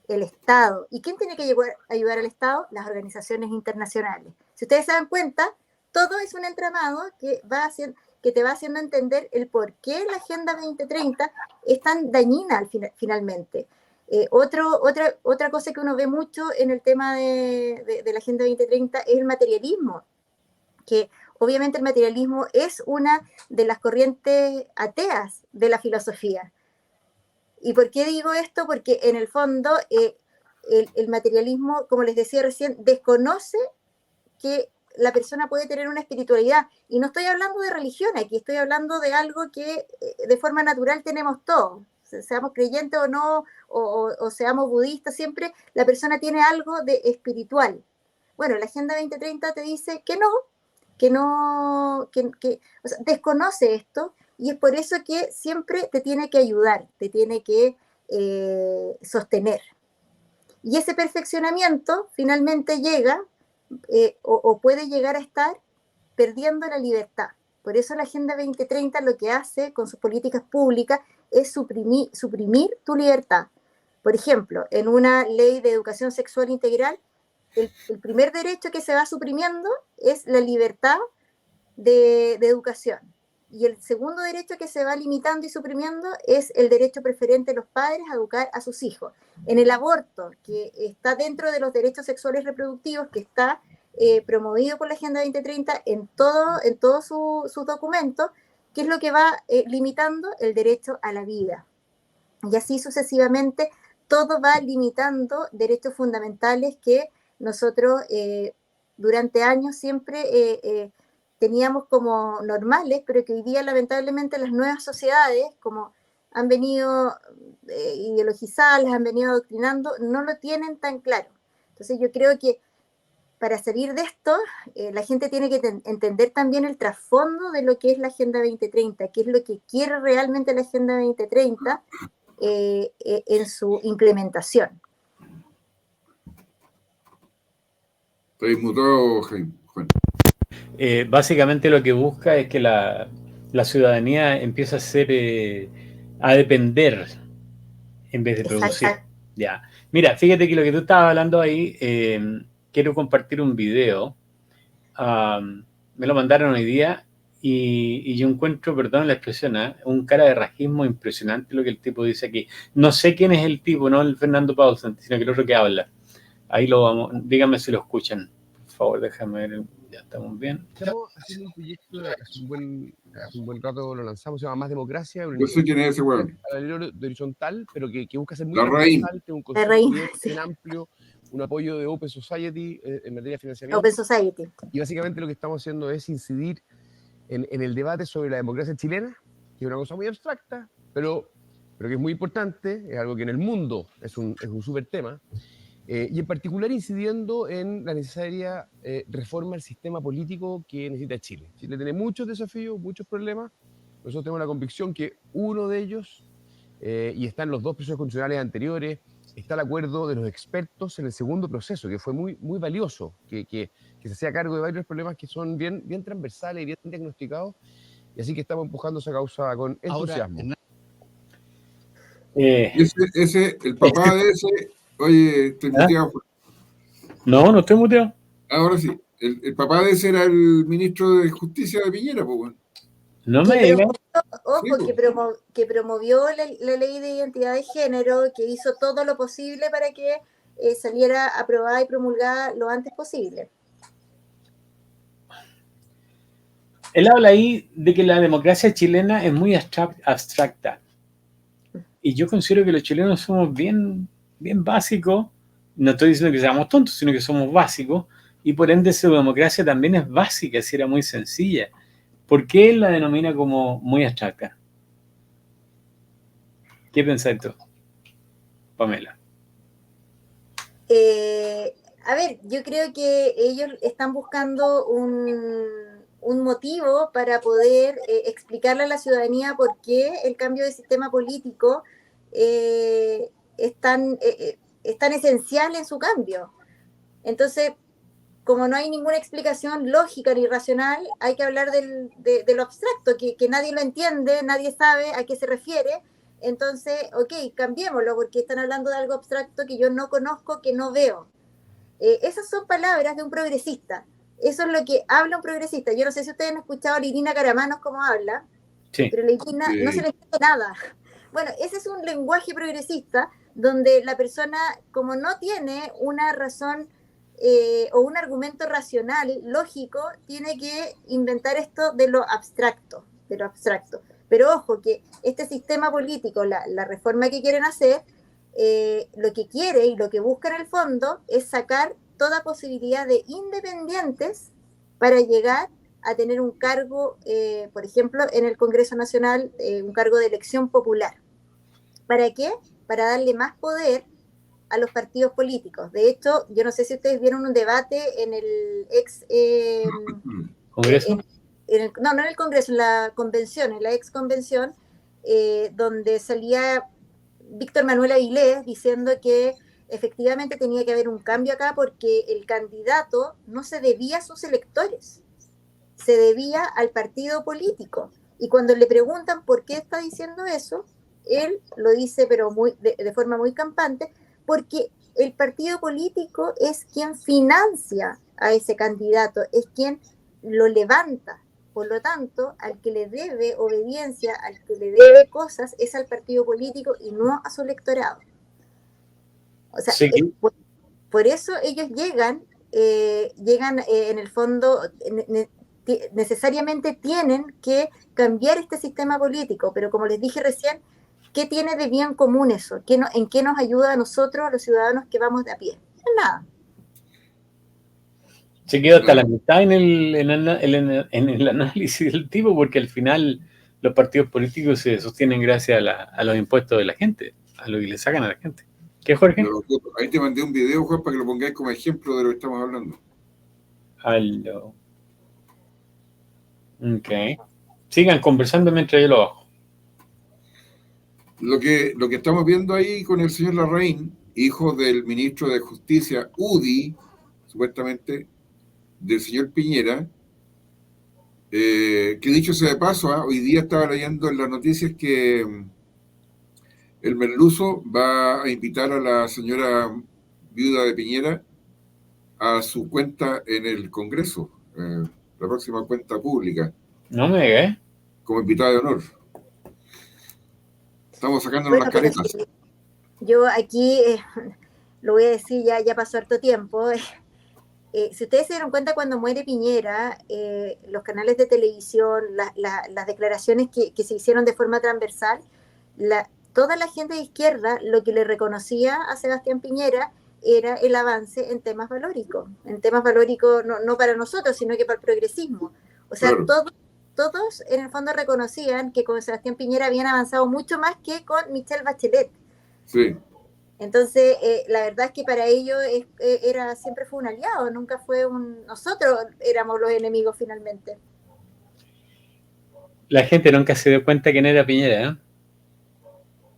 El Estado. ¿Y quién tiene que ayudar al Estado? Las organizaciones internacionales. Si ustedes se dan cuenta, todo es un entramado que te va haciendo entender el por qué la Agenda 2030 es tan dañina finalmente. Otra cosa que uno ve mucho en el tema de la Agenda 2030 es el materialismo, que obviamente el materialismo es una de las corrientes ateas de la filosofía. ¿Y por qué digo esto? Porque en el fondo el materialismo, como les decía recién, desconoce que la persona puede tener una espiritualidad. Y no estoy hablando de religión aquí, estoy hablando de algo que de forma natural tenemos todos. Seamos creyentes o no, o seamos budistas, siempre la persona tiene algo de espiritual. Bueno, la Agenda 2030 te dice que no, o sea, desconoce esto, y es por eso que siempre te tiene que ayudar, te tiene que sostener. Y ese perfeccionamiento finalmente llega o puede llegar a estar perdiendo la libertad. Por eso la Agenda 2030 lo que hace con sus políticas públicas es suprimir tu libertad. Por ejemplo, en una ley de educación sexual integral, el primer derecho que se va suprimiendo es la libertad de educación. Y el segundo derecho que se va limitando y suprimiendo es el derecho preferente de los padres a educar a sus hijos. En el aborto, que está dentro de los derechos sexuales reproductivos, que está promovido por la Agenda 2030 en todos sus documentos, ¿qué es lo que va limitando? El derecho a la vida. Y así sucesivamente, todo va limitando derechos fundamentales que nosotros durante años siempre teníamos como normales, pero que hoy día lamentablemente las nuevas sociedades, como han venido ideologizadas, las han venido adoctrinando, no lo tienen tan claro. Entonces yo creo que para salir de esto, la gente tiene que entender también el trasfondo de lo que es la Agenda 2030, qué es lo que quiere realmente la Agenda 2030 en su implementación. Está inmutado, Juan. Básicamente lo que busca es que la ciudadanía empiece a ser, a depender en vez de producir. Exacto. Ya. Mira, fíjate que lo que tú estabas hablando ahí, quiero compartir un video. Me lo mandaron hoy día y yo encuentro, perdón la expresión, un cara de rajismo impresionante lo que el tipo dice aquí. No sé quién es el tipo, no el Fernando Paulsen, sino que el otro que habla. Ahí lo vamos, díganme si lo escuchan. Por favor, déjame ver. Ya estamos bien. Estamos haciendo un proyecto, hace un buen rato lo lanzamos, se llama Más Democracia. Yo sé quién es ese weón. De horizontal, pero que busca ser muy Larraín. transversal, tiene un concepto bien amplio, un apoyo de Open Society en materia de financiamiento. Open Society. Y básicamente lo que estamos haciendo es incidir en el debate sobre la democracia chilena, que es una cosa muy abstracta, pero que es muy importante, es algo que en el mundo es un súper tema. Y en particular incidiendo en la necesaria reforma del sistema político que necesita Chile. Chile tiene muchos desafíos, muchos problemas. Nosotros tenemos la convicción que uno de ellos, y están los dos procesos constitucionales anteriores, está el acuerdo de los expertos en el segundo proceso, que fue muy, muy valioso, que se hacía cargo de varios problemas que son bien transversales y bien diagnosticados. Y así que estamos empujando esa causa con entusiasmo. El papá de ese... Oye, estoy muteado. No estoy muteado. Ahora sí. El papá de ese era el ministro de Justicia de Piñera, pues, bueno. No me digas. Ojo, sí, que promovió la ley de identidad de género, que hizo todo lo posible para que saliera aprobada y promulgada lo antes posible. Él habla ahí de que la democracia chilena es muy abstracta. Y yo considero que los chilenos somos bien básicos. No estoy diciendo que seamos tontos, sino que somos básicos. Y por ende su democracia también es básica, si era muy sencilla. ¿Por qué él la denomina como muy abstracta? ¿Qué pensás tú, Pamela? A ver, yo creo que ellos están buscando un motivo para poder explicarle a la ciudadanía por qué el cambio de sistema político es tan esencial en su cambio. Entonces, como no hay ninguna explicación lógica ni racional, hay que hablar de lo abstracto, que nadie lo entiende, nadie sabe a qué se refiere. Entonces, ok, cambiémoslo, porque están hablando de algo abstracto que yo no conozco, que no veo. Esas son palabras de un progresista. Eso es lo que habla un progresista. Yo no sé si ustedes han escuchado a Lirina Caramanos cómo habla, sí, pero Lirina no se le entiende nada. Bueno, ese es un lenguaje progresista donde la persona, como no tiene una razón o un argumento racional, lógico, tiene que inventar esto de lo abstracto. Pero ojo, que este sistema político, la reforma que quieren hacer, lo que quiere y lo que busca en el fondo es sacar toda posibilidad de independientes para llegar a tener un cargo, por ejemplo, en el Congreso Nacional, un cargo de elección popular. ¿Para qué? Para darle más poder a los partidos políticos. De hecho, yo no sé si ustedes vieron un debate en el ex... ¿Congreso? No en el Congreso, en la convención, en la ex convención, donde salía Víctor Manuel Avilés diciendo que efectivamente tenía que haber un cambio acá porque el candidato no se debía a sus electores, se debía al partido político. Y cuando le preguntan por qué está diciendo eso, él lo dice, pero de forma muy campante, porque el partido político es quien financia a ese candidato, es quien lo levanta. Por lo tanto, al que le debe obediencia, al que le debe cosas, es al partido político y no a su electorado. O sea, sí. Por eso ellos llegan en el fondo, necesariamente tienen que cambiar este sistema político, pero como les dije recién, ¿qué tiene de bien común eso? ¿En qué nos ayuda a nosotros, a los ciudadanos que vamos de a pie? En nada. Se quedó hasta la mitad en el análisis del tipo, porque al final los partidos políticos se sostienen gracias a los impuestos de la gente, a lo que le sacan a la gente. ¿Qué, Jorge? Ahí te mandé un video, Juan, para que lo pongáis como ejemplo de lo que estamos hablando. Aló. Ok. Sigan conversando mientras yo lo bajo. Lo que estamos viendo ahí con el señor Larraín, hijo del ministro de Justicia, UDI, supuestamente, del señor Piñera, que dicho sea de paso, hoy día estaba leyendo en las noticias que el Merluzo va a invitar a la señora viuda de Piñera a su cuenta en el Congreso, la próxima cuenta pública, No me digas. como invitada de honor. Estamos sacándonos Bueno, las pero caretas. sí, yo aquí lo voy a decir, ya pasó harto tiempo. Si ustedes se dieron cuenta, cuando muere Piñera, los canales de televisión, las declaraciones que se hicieron de forma transversal, toda la gente de izquierda lo que le reconocía a Sebastián Piñera era el avance en temas valóricos no para nosotros, sino que para el progresismo. O sea, Claro. todos en el fondo reconocían que con Sebastián Piñera habían avanzado mucho más que con Michelle Bachelet. Sí. Entonces, la verdad es que para ellos siempre fue un aliado, nunca fue nosotros éramos los enemigos finalmente. La gente nunca se dio cuenta quién era Piñera, ¿eh?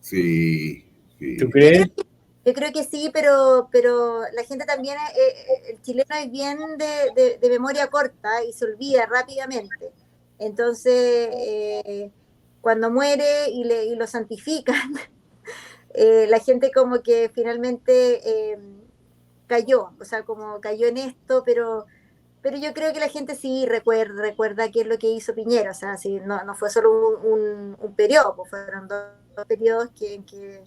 Sí. ¿Tú crees? Yo creo que sí, pero la gente también, el chileno es bien de memoria corta y se olvida rápidamente. Entonces, cuando muere y lo santifican, la gente como que finalmente cayó, o sea, como cayó en esto, pero yo creo que la gente sí recuerda qué es lo que hizo Piñera, o sea, sí, no fue solo un periodo, pues fueron dos periodos que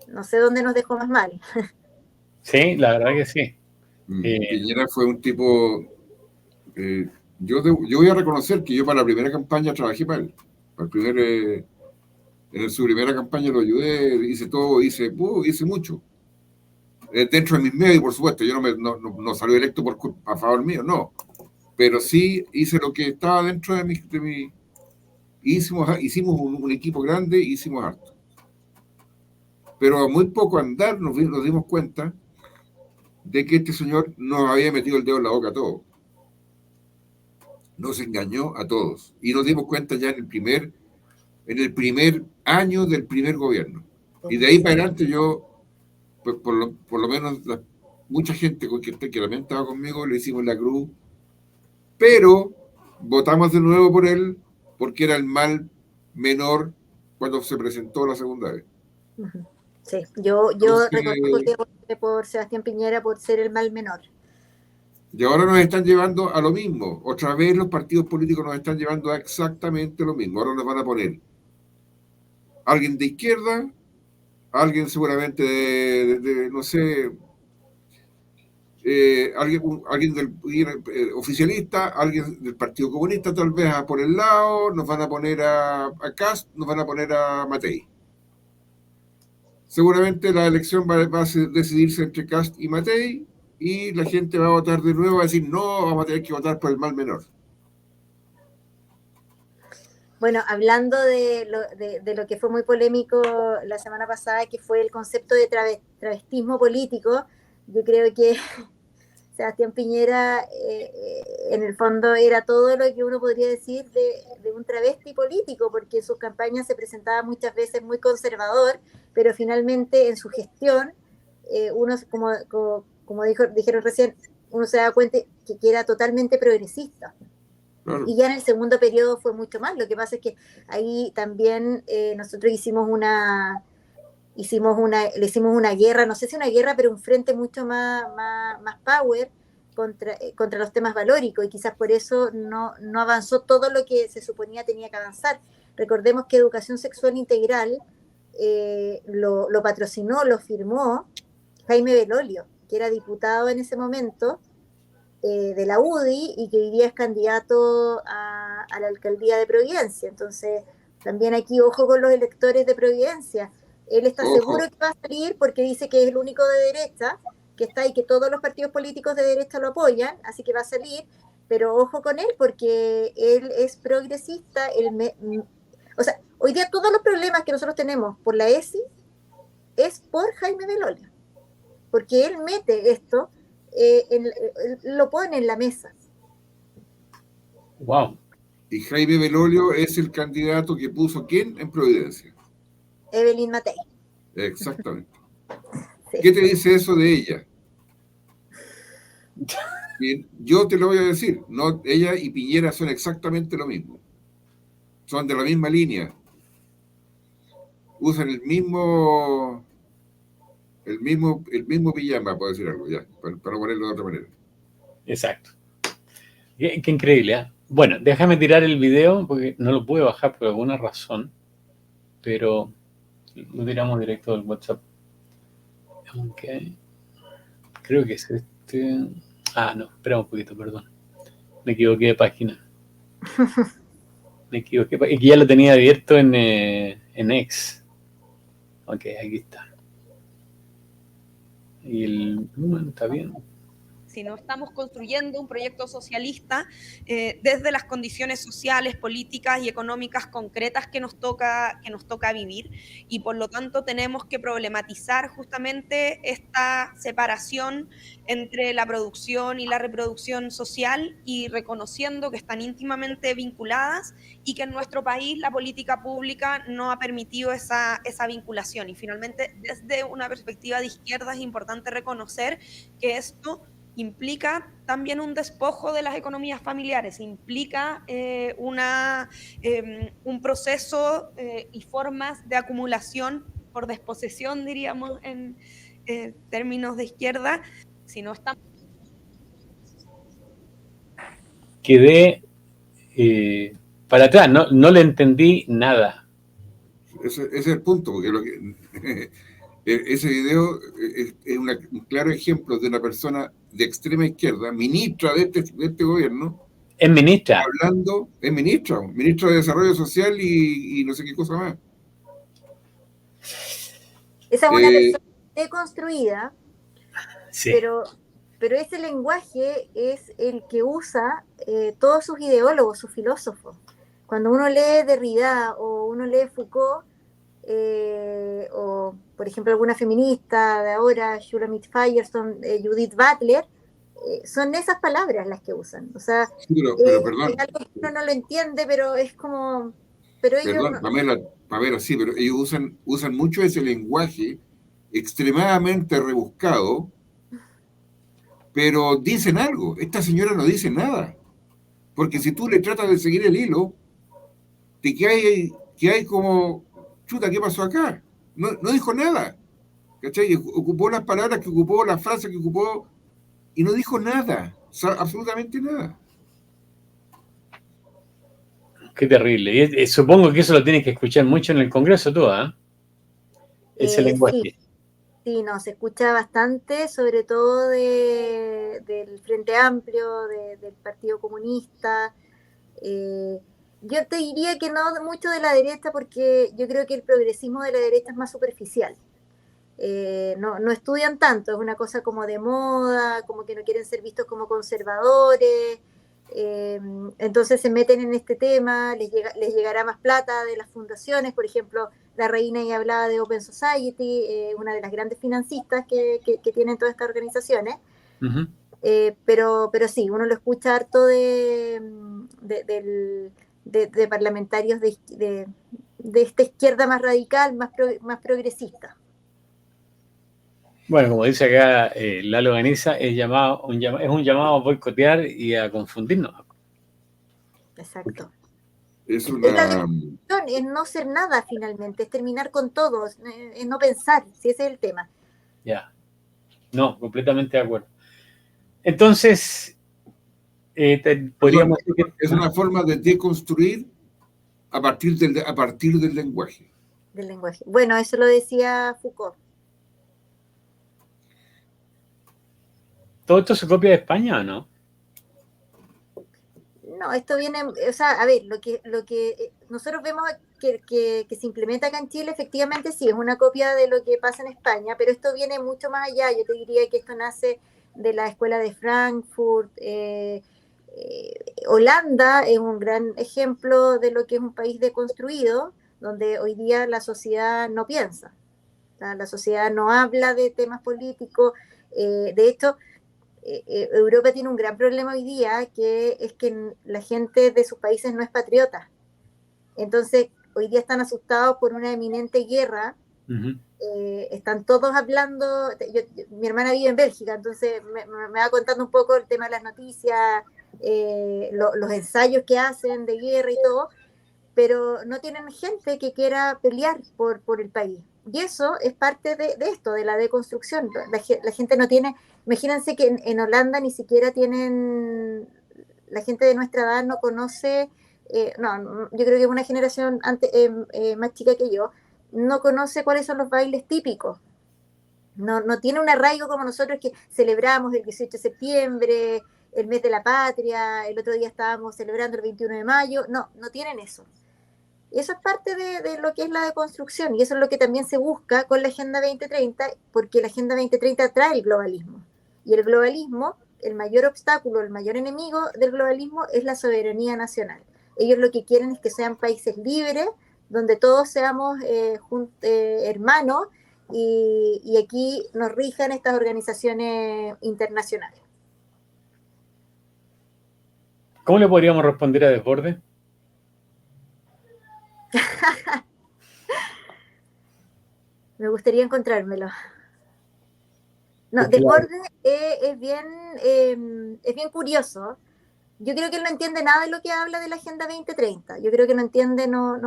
no sé dónde nos dejó más mal. Sí, la verdad que sí. Piñera fue un tipo... yo voy a reconocer que yo para la primera campaña trabajé para él. En su primera campaña lo ayudé, hice todo, hice mucho. Dentro de mis medios, por supuesto, yo no salí electo a favor mío, no. Pero sí hice lo que estaba dentro de mi hicimos un equipo grande, hicimos harto. Pero a muy poco andar nos dimos cuenta de que este señor nos había metido el dedo en la boca a todos. Nos engañó a todos. Y nos dimos cuenta ya en el primer año del primer gobierno. Y de ahí para adelante yo, pues por lo menos mucha gente que también estaba conmigo, le hicimos la cruz, pero votamos de nuevo por él porque era el mal menor cuando se presentó la segunda vez. Sí, yo reconozco que voté por Sebastián Piñera por ser el mal menor. Y ahora nos están llevando a lo mismo. Otra vez los partidos políticos nos están llevando a exactamente lo mismo. Ahora nos van a poner alguien de izquierda, alguien seguramente de no sé, alguien del oficialista, alguien del Partido Comunista tal vez por el lado, nos van a poner a Kast, nos van a poner a Matei. Seguramente la elección va a decidirse entre Kast y Matei y la gente va a votar de nuevo, va a decir no, vamos a tener que votar por el mal menor. Bueno, hablando de lo que fue muy polémico la semana pasada, que fue el concepto de travestismo político, yo creo que Sebastián Piñera en el fondo era todo lo que uno podría decir de un travesti político, porque en sus campañas se presentaba muchas veces muy conservador, pero finalmente en su gestión, uno, como dijeron recién, uno se da cuenta que era totalmente progresista. Claro. Y ya en el segundo periodo fue mucho más. Lo que pasa es que ahí también nosotros le hicimos una guerra, no sé si una guerra, pero un frente mucho más power contra los temas valóricos, y quizás por eso no avanzó todo lo que se suponía tenía que avanzar. Recordemos que Educación Sexual Integral lo patrocinó, lo firmó Jaime Belolio, que era diputado en ese momento de la UDI y que hoy día es candidato a la alcaldía de Providencia. Entonces, también aquí ojo con los electores de Providencia. Él está seguro que va a salir porque dice que es el único de derecha que está y que todos los partidos políticos de derecha lo apoyan, así que va a salir, pero ojo con él porque él es progresista. O sea, hoy día todos los problemas que nosotros tenemos por la ESI es por Jaime Belolio, porque él mete esto, lo pone en la mesa. Wow. Y Jaime Belolio es el candidato que puso ¿quién en Providencia? Evelyn Matei. Exactamente. Sí. ¿Qué te dice eso de ella? Bien, yo te lo voy a decir, no, ella y Piñera son exactamente lo mismo. Son de la misma línea. Usan el mismo pijama, por decir algo, ya, para ponerlo de otra manera. Exacto. Qué increíble, ¿eh? Bueno, déjame tirar el video porque no lo pude bajar por alguna razón, pero lo tiramos directo del WhatsApp. Ok. Creo que es este. Ah, no, espera un poquito, perdón. Me equivoqué de página. Me equivoqué. Es que ya lo tenía abierto en X. Ok, aquí está. Y el. Bueno, está bien. Sino estamos construyendo un proyecto socialista desde las condiciones sociales, políticas y económicas concretas que nos toca vivir, y por lo tanto tenemos que problematizar justamente esta separación entre la producción y la reproducción social, y reconociendo que están íntimamente vinculadas y que en nuestro país la política pública no ha permitido esa vinculación. Y finalmente, desde una perspectiva de izquierda, es importante reconocer que esto implica también un despojo de las economías familiares, implica un proceso y formas de acumulación por desposesión, diríamos en términos de izquierda. Si no estamos... Quedé para atrás, no le entendí nada. Ese es el punto, porque ese video es un claro ejemplo de una persona de extrema izquierda, ministra de este gobierno, Es ministra. hablando, es ministra de Desarrollo Social y no sé qué cosa más. Esa es una persona deconstruida, Sí. pero ese lenguaje es el que usa todos sus ideólogos, sus filósofos. Cuando uno lee Derrida o uno lee Foucault, o por ejemplo alguna feminista de ahora, Shulamit Firestone, Judith Butler, son esas palabras las que usan. O sea, sí, pero perdón, es algo que uno no lo entiende, pero es como... Pero ellos perdón, Pamela, sí, pero ellos usan mucho ese lenguaje extremadamente rebuscado, pero dicen algo. Esta señora no dice nada, porque si tú le tratas de seguir el hilo, que hay como, chuta, ¿qué pasó acá? No dijo nada, ¿cachai? Ocupó las palabras que ocupó, las frases que ocupó, y no dijo nada, o sea, absolutamente nada. Qué terrible. Y supongo que eso lo tienes que escuchar mucho en el Congreso tú, ¿eh? Ese lenguaje. Sí, no, se escucha bastante, sobre todo del Frente Amplio, del Partido Comunista. Yo te diría que no mucho de la derecha, porque yo creo que el progresismo de la derecha es más superficial. No estudian tanto, es una cosa como de moda, como que no quieren ser vistos como conservadores. Entonces se meten en este tema, les llegará más plata de las fundaciones. Por ejemplo, la reina ya hablaba de Open Society, una de las grandes financistas que tienen todas estas organizaciones. Uh-huh. Pero sí, uno lo escucha harto de parlamentarios de esta izquierda más radical, más progresista. Bueno, como dice acá Lalo Ganiza, es un llamado a boicotear y a confundirnos. Exacto. Es no ser nada finalmente, es terminar con todo, es no pensar, si ese es el tema. Ya. No, completamente de acuerdo. Entonces, podríamos decir que es una forma de deconstruir a partir del lenguaje. Del lenguaje. Bueno, eso lo decía Foucault. ¿Todo esto se copia de España o no? No, esto viene, o sea, a ver, lo que nosotros vemos que se implementa acá en Chile, efectivamente sí, es una copia de lo que pasa en España, pero esto viene mucho más allá. Yo te diría que esto nace de la escuela de Frankfurt. Holanda es un gran ejemplo de lo que es un país deconstruido, donde hoy día la sociedad no piensa, o sea, la sociedad no habla de temas políticos. De hecho, Europa tiene un gran problema hoy día, que es que la gente de sus países no es patriota. Entonces, hoy día están asustados por una eminente guerra Ujú. Están todos hablando, mi hermana vive en Bélgica, entonces me va contando un poco el tema de las noticias, los ensayos que hacen de guerra y todo, pero no tienen gente que quiera pelear por el país. Y eso es parte de esto, de la deconstrucción. La gente no tiene, imagínense que en Holanda ni siquiera tienen, la gente de nuestra edad no conoce, no, yo creo que una generación más chica que yo, no conoce cuáles son los bailes típicos. No tiene un arraigo como nosotros que celebramos el 18 de septiembre, el mes de la patria, el otro día estábamos celebrando el 21 de mayo. No tienen eso. Y eso es parte de lo que es la deconstrucción y eso es lo que también se busca con la Agenda 2030, porque la Agenda 2030 trae el globalismo. Y el globalismo, el mayor obstáculo, el mayor enemigo del globalismo es la soberanía nacional. Ellos lo que quieren es que sean países libres, donde todos seamos hermanos y aquí nos rijan estas organizaciones internacionales. ¿Cómo le podríamos responder a Desbordes? Me gustaría encontrármelo. No, Desbordes es bien curioso. Yo creo que él no entiende nada de lo que habla de la Agenda 2030. Yo creo que no entiende, no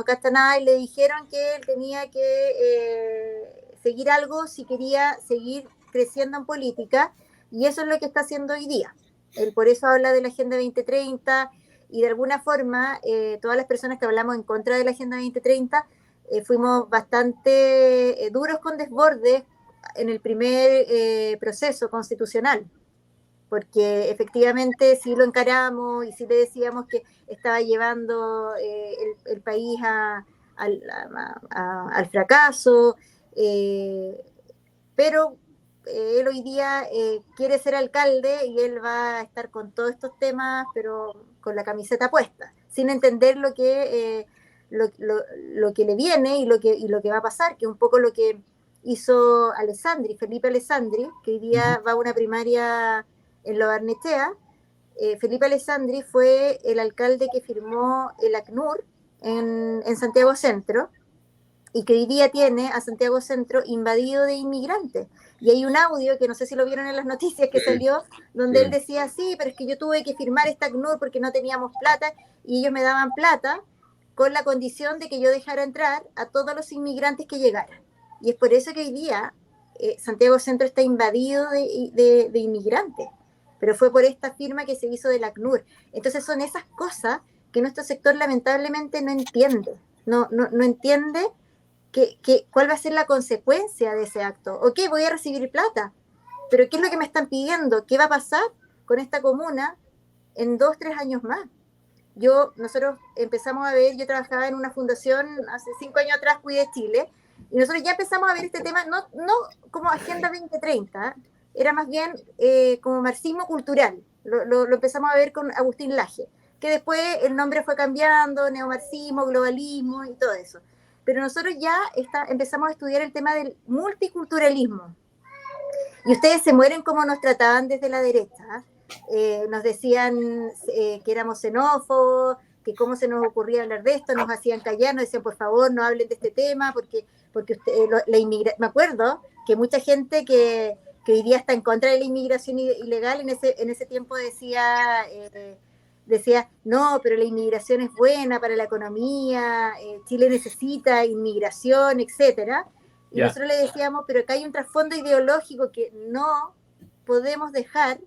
capta nada y le dijeron que él tenía que seguir algo si quería seguir creciendo en política y eso es lo que está haciendo hoy día. Él por eso habla de la Agenda 2030 y de alguna forma todas las personas que hablamos en contra de la Agenda 2030 fuimos bastante duros con Desbordes en el primer proceso constitucional, porque efectivamente sí lo encaramos y sí le decíamos que estaba llevando el país al fracaso, pero él hoy día quiere ser alcalde y él va a estar con todos estos temas, pero con la camiseta puesta, sin entender lo que le viene y lo que va a pasar, que es un poco lo que hizo Felipe Alessandri, que hoy día va a una primaria en Lo Barnechea. Felipe Alessandri fue el alcalde que firmó el ACNUR en Santiago Centro y que hoy día tiene a Santiago Centro invadido de inmigrantes. Y hay un audio que no sé si lo vieron en las noticias que salió, donde él decía, sí, pero es que yo tuve que firmar esta ACNUR porque no teníamos plata y ellos me daban plata con la condición de que yo dejara entrar a todos los inmigrantes que llegaran. Y es por eso que hoy día Santiago Centro está invadido de inmigrantes, pero fue por esta firma que se hizo del ACNUR. Entonces son esas cosas que nuestro sector lamentablemente no entiende, no entiende cuál va a ser la consecuencia de ese acto. Ok, voy a recibir plata, pero ¿qué es lo que me están pidiendo? ¿Qué va a pasar con esta comuna en 2, 3 años más? Nosotros empezamos a ver, yo trabajaba en una fundación hace 5 años atrás, Cuide Chile, y nosotros ya empezamos a ver este tema, no como Agenda 2030, era más bien como marxismo cultural. Lo empezamos a ver con Agustín Laje, que después el nombre fue cambiando, neomarxismo, globalismo y todo eso. Pero nosotros ya empezamos a estudiar el tema del multiculturalismo. Y ustedes se mueren como nos trataban desde la derecha. Nos decían que éramos xenófobos, que cómo se nos ocurría hablar de esto, nos hacían callar, nos decían, por favor, no hablen de este tema, porque me acuerdo que mucha gente que hoy día está en contra de la inmigración ilegal, en ese tiempo decía, no, pero la inmigración es buena para la economía, Chile necesita inmigración, etcétera. Y nosotros le decíamos, pero acá hay un trasfondo ideológico que no podemos dejar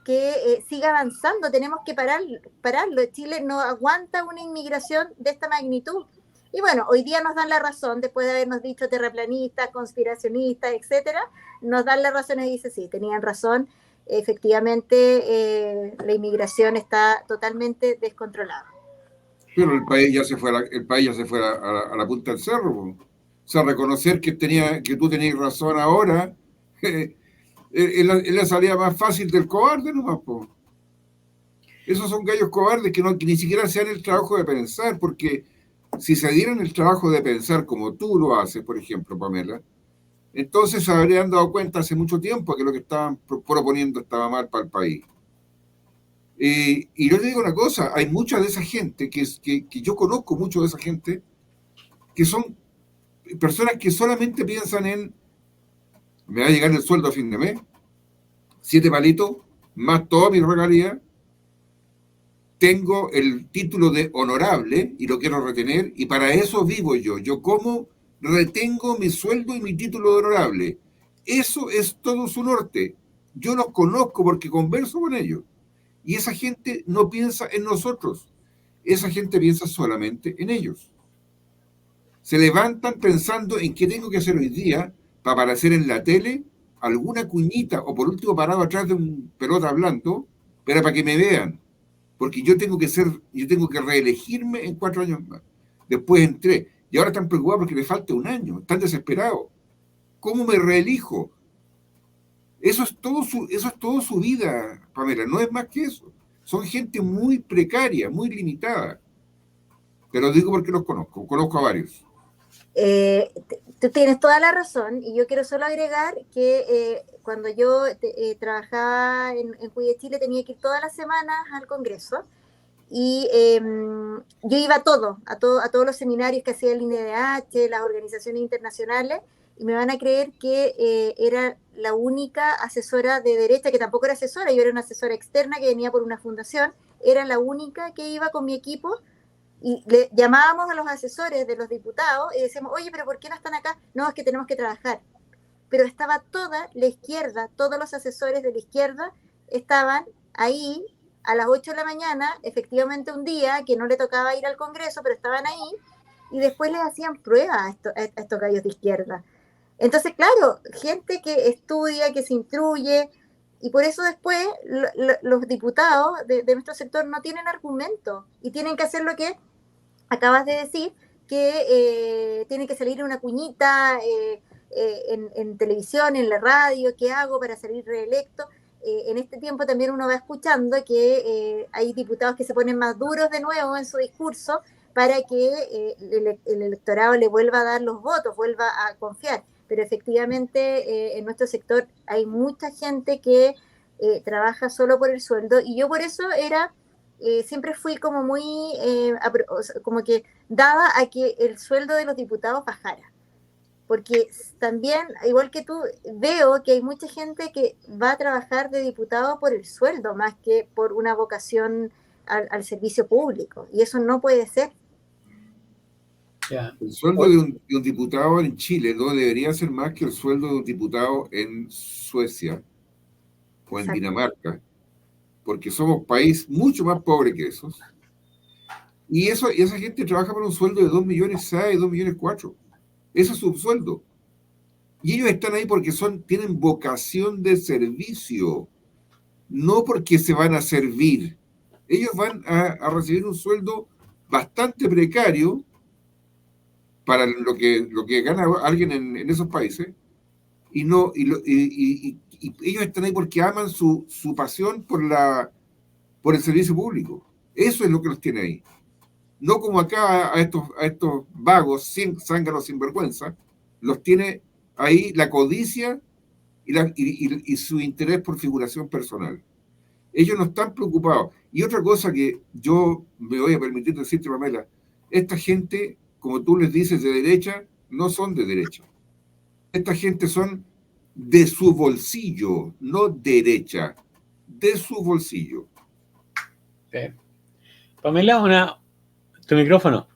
que siga avanzando, tenemos que pararlo. Chile no aguanta una inmigración de esta magnitud. Y bueno, hoy día nos dan la razón, después de habernos dicho terraplanistas, conspiracionistas, etcétera, nos dan la razón y dicen, sí, tenían razón, efectivamente la inmigración está totalmente descontrolada. Pero el país ya se fue a la punta del cerro. O sea, reconocer que tú tenías razón ahora es la salida más fácil del cobarde nomás, po. Esos son gallos cobardes que ni siquiera se dan el trabajo de pensar, porque si se dieran el trabajo de pensar como tú lo haces, por ejemplo, Pamela, entonces se habrían dado cuenta hace mucho tiempo que lo que estaban proponiendo estaba mal para el país. Y yo te digo una cosa, hay mucha de esa gente, que yo conozco mucho de esa gente, que son personas que solamente piensan en, me va a llegar el sueldo a fin de mes, 7 palitos, más toda mi regalía, tengo el título de honorable y lo quiero retener, y para eso vivo yo. Yo como retengo mi sueldo y mi título de honorable. Eso es todo su norte. Yo los conozco porque converso con ellos. Y esa gente no piensa en nosotros. Esa gente piensa solamente en ellos. Se levantan pensando en qué tengo que hacer hoy día para aparecer en la tele, alguna cuñita, o por último parado atrás de un pelota hablando, pero para que me vean. Porque yo tengo que reelegirme en 4 años más. Después entré. Y ahora están preocupados porque le falta un año. Están desesperados. ¿Cómo me reelijo? Eso es todo su vida, Pamela. No es más que eso. Son gente muy precaria, muy limitada. Te lo digo porque los conozco. Conozco a varios. Tú tienes toda la razón, y yo quiero solo agregar que cuando yo trabajaba en Cuide Chile tenía que ir todas las semanas al Congreso, y yo iba a todos los seminarios que hacía el INDH, las organizaciones internacionales, y me van a creer que era la única asesora de derecha, que tampoco era asesora, yo era una asesora externa que venía por una fundación, era la única que iba con mi equipo. Y le llamábamos a los asesores de los diputados y decíamos, oye, pero ¿por qué no están acá? No, es que tenemos que trabajar. Pero estaba toda la izquierda, todos los asesores de la izquierda estaban ahí a las 8 de la mañana, efectivamente un día que no le tocaba ir al Congreso, pero estaban ahí, y después les hacían pruebas a estos gallos de izquierda. Entonces, claro, gente que estudia, que se instruye, y por eso después los diputados de nuestro sector no tienen argumento y tienen que hacer lo que acabas de decir, que tiene que salir una cuñita en televisión, en la radio, ¿qué hago para salir reelecto? En este tiempo también uno va escuchando que hay diputados que se ponen más duros de nuevo en su discurso para que el electorado le vuelva a dar los votos, vuelva a confiar. Pero efectivamente en nuestro sector hay mucha gente que trabaja solo por el sueldo, y yo por eso siempre fui como muy, como que daba a que el sueldo de los diputados bajara. Porque también, igual que tú, veo que hay mucha gente que va a trabajar de diputado por el sueldo, más que por una vocación al servicio público. Y eso no puede ser. El sueldo de un diputado en Chile no debería ser más que el sueldo de un diputado en Suecia o en Dinamarca, porque somos país mucho más pobre que esos. Y esa gente trabaja por un sueldo de 2.600.000, 2.400.000. Ese es su sueldo. Y ellos están ahí porque tienen vocación de servicio, no porque se van a servir. Ellos van a recibir un sueldo bastante precario para lo que gana alguien en esos países, y ellos están ahí porque aman su pasión por el servicio público. Eso es lo que los tiene ahí. No como acá a estos vagos, zánganos sin vergüenza, los tiene ahí la codicia y su interés por figuración personal. Ellos no están preocupados. Y otra cosa que yo me voy a permitir decirte, Pamela, esta gente, como tú les dices, de derecha, no son de derecha. Esta gente son de su bolsillo, no derecha, de su bolsillo. Okay. Pamela, tu micrófono.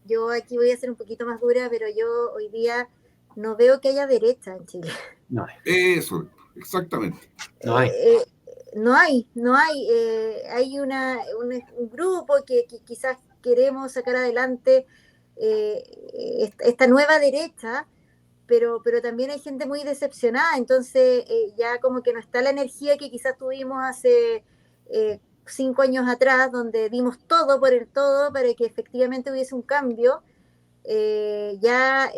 Yo aquí voy a ser un poquito más dura, pero yo hoy día no veo que haya derecha en Chile. No. Eso, exactamente. No hay. No hay. Hay un grupo que quizás queremos sacar adelante esta nueva derecha, pero también hay gente muy decepcionada, entonces ya como que no está la energía que quizás tuvimos hace 5 años atrás, donde dimos todo por el todo para que efectivamente hubiese un cambio. Está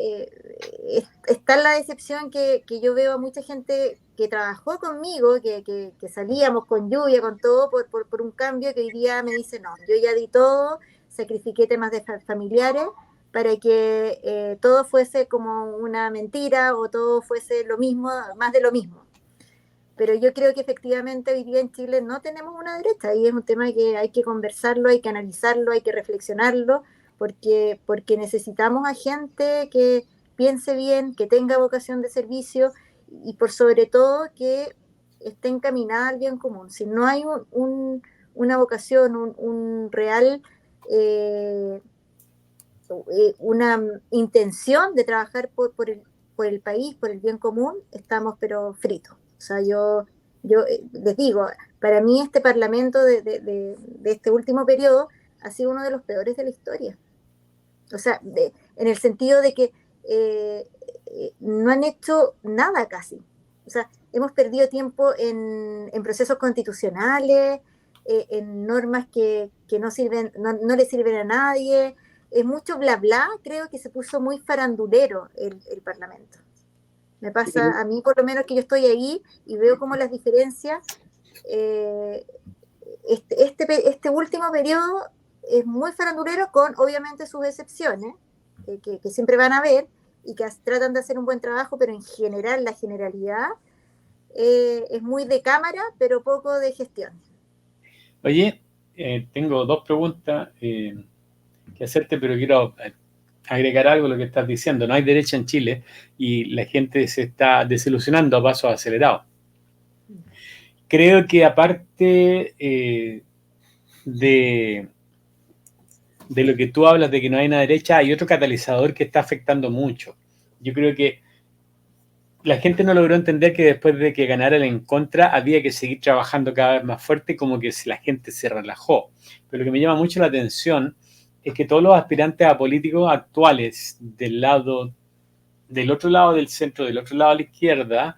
la decepción que yo veo a mucha gente que trabajó conmigo, que salíamos con lluvia, con todo, por un cambio, que hoy día me dice, no, yo ya di todo, sacrifiqué temas de familiares para que todo fuese como una mentira, o todo fuese lo mismo, más de lo mismo. Pero yo creo que efectivamente hoy día en Chile no tenemos una derecha, y es un tema que hay que conversarlo, hay que analizarlo, hay que reflexionarlo, porque necesitamos a gente que piense bien, que tenga vocación de servicio y por sobre todo que esté encaminada al bien común. Si no hay una vocación, un real, una intención de trabajar por el país, por el bien común, estamos pero fritos. O sea, yo les digo, para mí este parlamento de este último periodo ha sido uno de los peores de la historia. O sea, en el sentido de que no han hecho nada casi. O sea, hemos perdido tiempo en procesos constitucionales, en normas que no sirven, no le sirven a nadie. Es mucho bla bla, creo que se puso muy farandulero el Parlamento. Me pasa a mí, por lo menos, que yo estoy ahí y veo como las diferencias. Este último periodo es muy farandulero, con obviamente sus excepciones, que siempre van a haber y que tratan de hacer un buen trabajo, pero en general, la generalidad es muy de cámara, pero poco de gestión. Oye, tengo dos preguntas que hacerte, pero quiero agregar algo a lo que estás diciendo. No hay derecha en Chile y la gente se está desilusionando a pasos acelerados. Creo que aparte de lo que tú hablas de que no hay una derecha, hay otro catalizador que está afectando mucho. Yo creo que la gente no logró entender que después de que ganara el en contra había que seguir trabajando cada vez más fuerte, como que la gente se relajó. Pero lo que me llama mucho la atención es que todos los aspirantes a políticos actuales del otro lado del centro, del otro lado a la izquierda,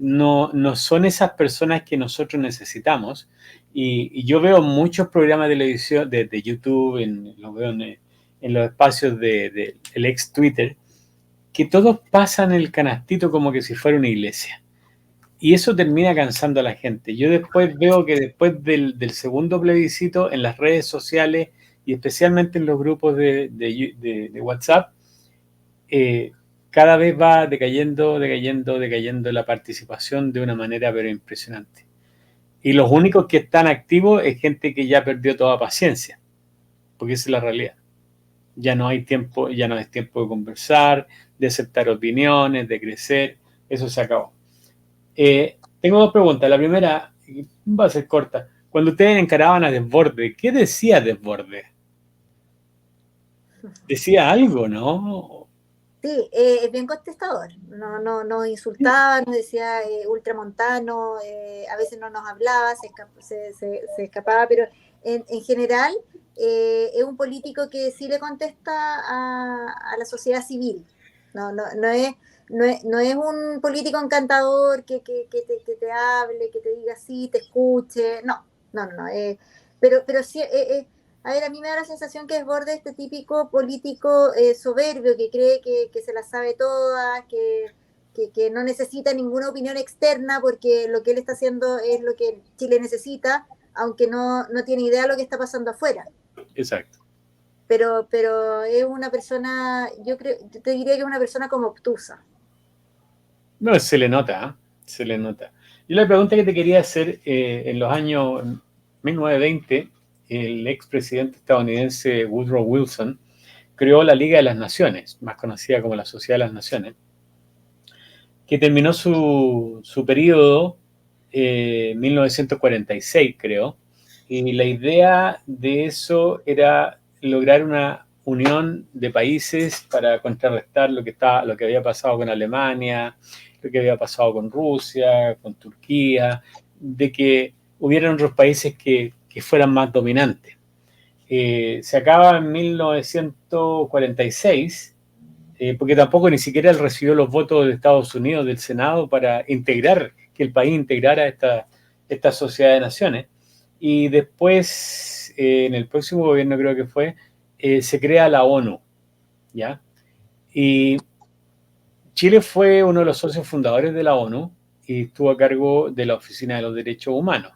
no son esas personas que nosotros necesitamos. Y yo veo muchos programas de televisión, de YouTube, lo veo en los espacios del ex Twitter, que todos pasan el canastito como que si fuera una iglesia. Y eso termina cansando a la gente. Yo después veo que después del segundo plebiscito, en las redes sociales y especialmente en los grupos de WhatsApp, cada vez va decayendo la participación de una manera pero impresionante. Y los únicos que están activos es gente que ya perdió toda paciencia, porque esa es la realidad. Ya no hay tiempo, ya no es tiempo de conversar, de aceptar opiniones, de crecer. Eso se acabó. Tengo dos preguntas. La primera va a ser corta. Cuando ustedes encaraban a Desbordes, ¿qué decía Desbordes? Decía algo, ¿no? Sí, es bien contestador. No insultaba, nos decía ultramontano, a veces no nos hablaba, se escapaba, pero en general es un político que sí le contesta a la sociedad civil. No es un político encantador que te hable, que te diga sí, te escuche. No. Pero sí. A ver, a mí me da la sensación que Desbordes este típico político soberbio que cree que se las sabe todas, que no necesita ninguna opinión externa porque lo que él está haciendo es lo que Chile necesita, aunque no tiene idea de lo que está pasando afuera. Exacto. Pero es una persona, yo te diría que es una persona como obtusa. No, se le nota, ¿eh? Se le nota. Yo la pregunta que te quería hacer, en los años 1920, el expresidente estadounidense Woodrow Wilson creó la Liga de las Naciones, más conocida como la Sociedad de las Naciones, que terminó su periodo en 1946, creo, y la idea de eso era lograr una unión de países para contrarrestar lo que había pasado con Alemania, lo que había pasado con Rusia, con Turquía, de que hubieran otros países que fueran más dominantes. Se acaba en 1946, porque tampoco ni siquiera él recibió los votos de Estados Unidos, del Senado, para que el país integrara esta sociedad de naciones. Y después, en el próximo gobierno creo que fue, se crea la ONU, ¿ya? Y Chile fue uno de los socios fundadores de la ONU y estuvo a cargo de la Oficina de los Derechos Humanos.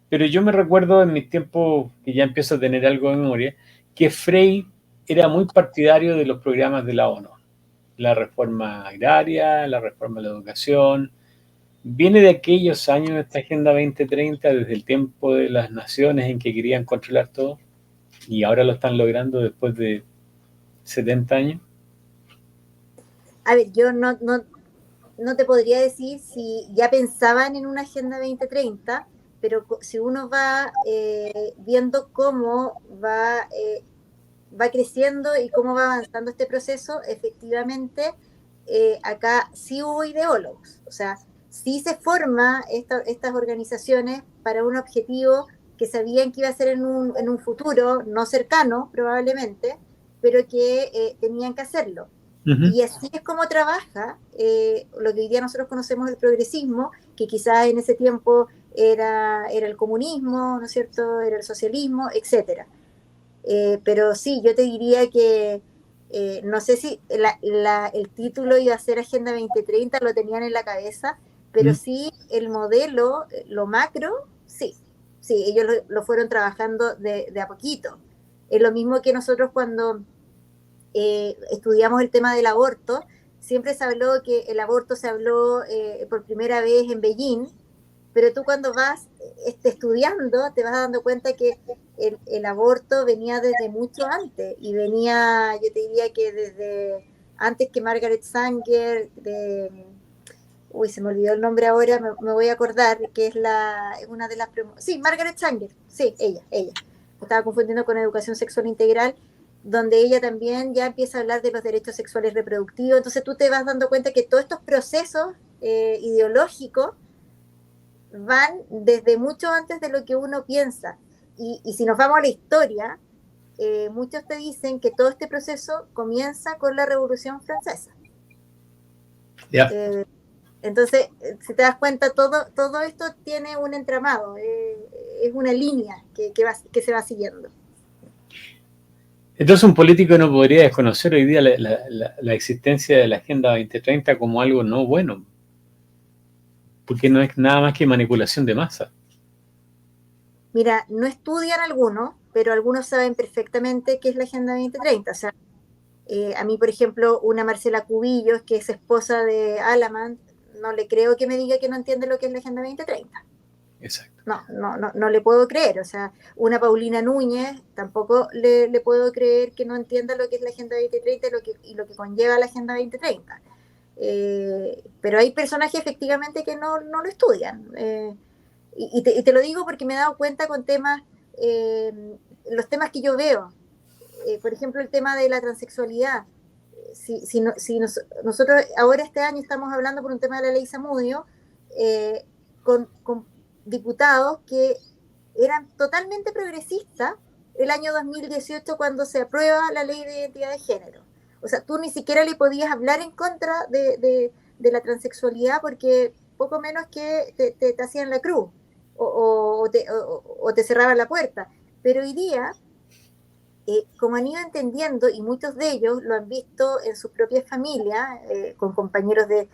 Pero yo me recuerdo en mis tiempos, que ya empiezo a tener algo de memoria, que Frei era muy partidario de los programas de la ONU. La reforma agraria, la reforma de la educación. Viene de aquellos años esta Agenda 2030, desde el tiempo de las naciones en que querían controlar todo. y ahora lo están logrando después de 70 años. A ver, yo no te podría decir si ya pensaban en una Agenda 2030, pero si uno va viendo cómo va creciendo y cómo va avanzando este proceso, efectivamente, acá sí hubo ideólogos, o sea, sí se forman estas organizaciones para un objetivo que sabían que iba a ser en un futuro no cercano, probablemente, pero que tenían que hacerlo. Y así es como trabaja lo que hoy día nosotros conocemos el progresismo, que quizás en ese tiempo era el comunismo, ¿no es cierto?, era el socialismo, etcétera. Pero sí, yo te diría que no sé si el título iba a ser Agenda 2030, lo tenían en la cabeza, pero sí el modelo, lo macro, sí, ellos lo fueron trabajando de a poquito. Es lo mismo que nosotros cuando estudiamos el tema del aborto, siempre se habló que el aborto se habló por primera vez en Beijing, pero tú cuando vas estudiando te vas dando cuenta que el aborto venía desde mucho antes, y venía, yo te diría que desde antes que Margaret Sanger, se me olvidó el nombre ahora, me voy a acordar, que es una de las... Sí, Margaret Sanger, sí, ella. Estaba confundiendo con educación sexual integral, donde ella también ya empieza a hablar de los derechos sexuales reproductivos. Entonces tú te vas dando cuenta que todos estos procesos ideológicos van desde mucho antes de lo que uno piensa. Y si nos vamos a la historia, muchos te dicen que todo este proceso comienza con la Revolución Francesa. Yeah. Entonces, si te das cuenta, todo esto tiene un entramado, es una línea que se va siguiendo. Entonces un político no podría desconocer hoy día la existencia de la Agenda 2030 como algo no bueno, porque no es nada más que manipulación de masa. Mira, no estudian algunos, pero algunos saben perfectamente qué es la Agenda 2030. O sea, a mí, por ejemplo, una Marcela Cubillos, que es esposa de Alamán, no le creo que me diga que no entiende lo que es la Agenda 2030. Exacto. No le puedo creer. O sea, una Paulina Núñez, tampoco le puedo creer que no entienda lo que es la Agenda 2030 y lo que conlleva la Agenda 2030. Pero hay personajes efectivamente que no lo estudian. Y te lo digo porque me he dado cuenta con temas, los temas que yo veo. Por ejemplo, el tema de la transexualidad. Nosotros ahora este año estamos hablando por un tema de la ley Zamudio, con diputados que eran totalmente progresistas el año 2018 cuando se aprueba la ley de identidad de género. O sea, tú ni siquiera le podías hablar en contra de la transexualidad porque poco menos que te hacían la cruz o te cerraban la puerta. Pero hoy día, como han ido entendiendo, y muchos de ellos lo han visto en sus propias familias, con compañeros de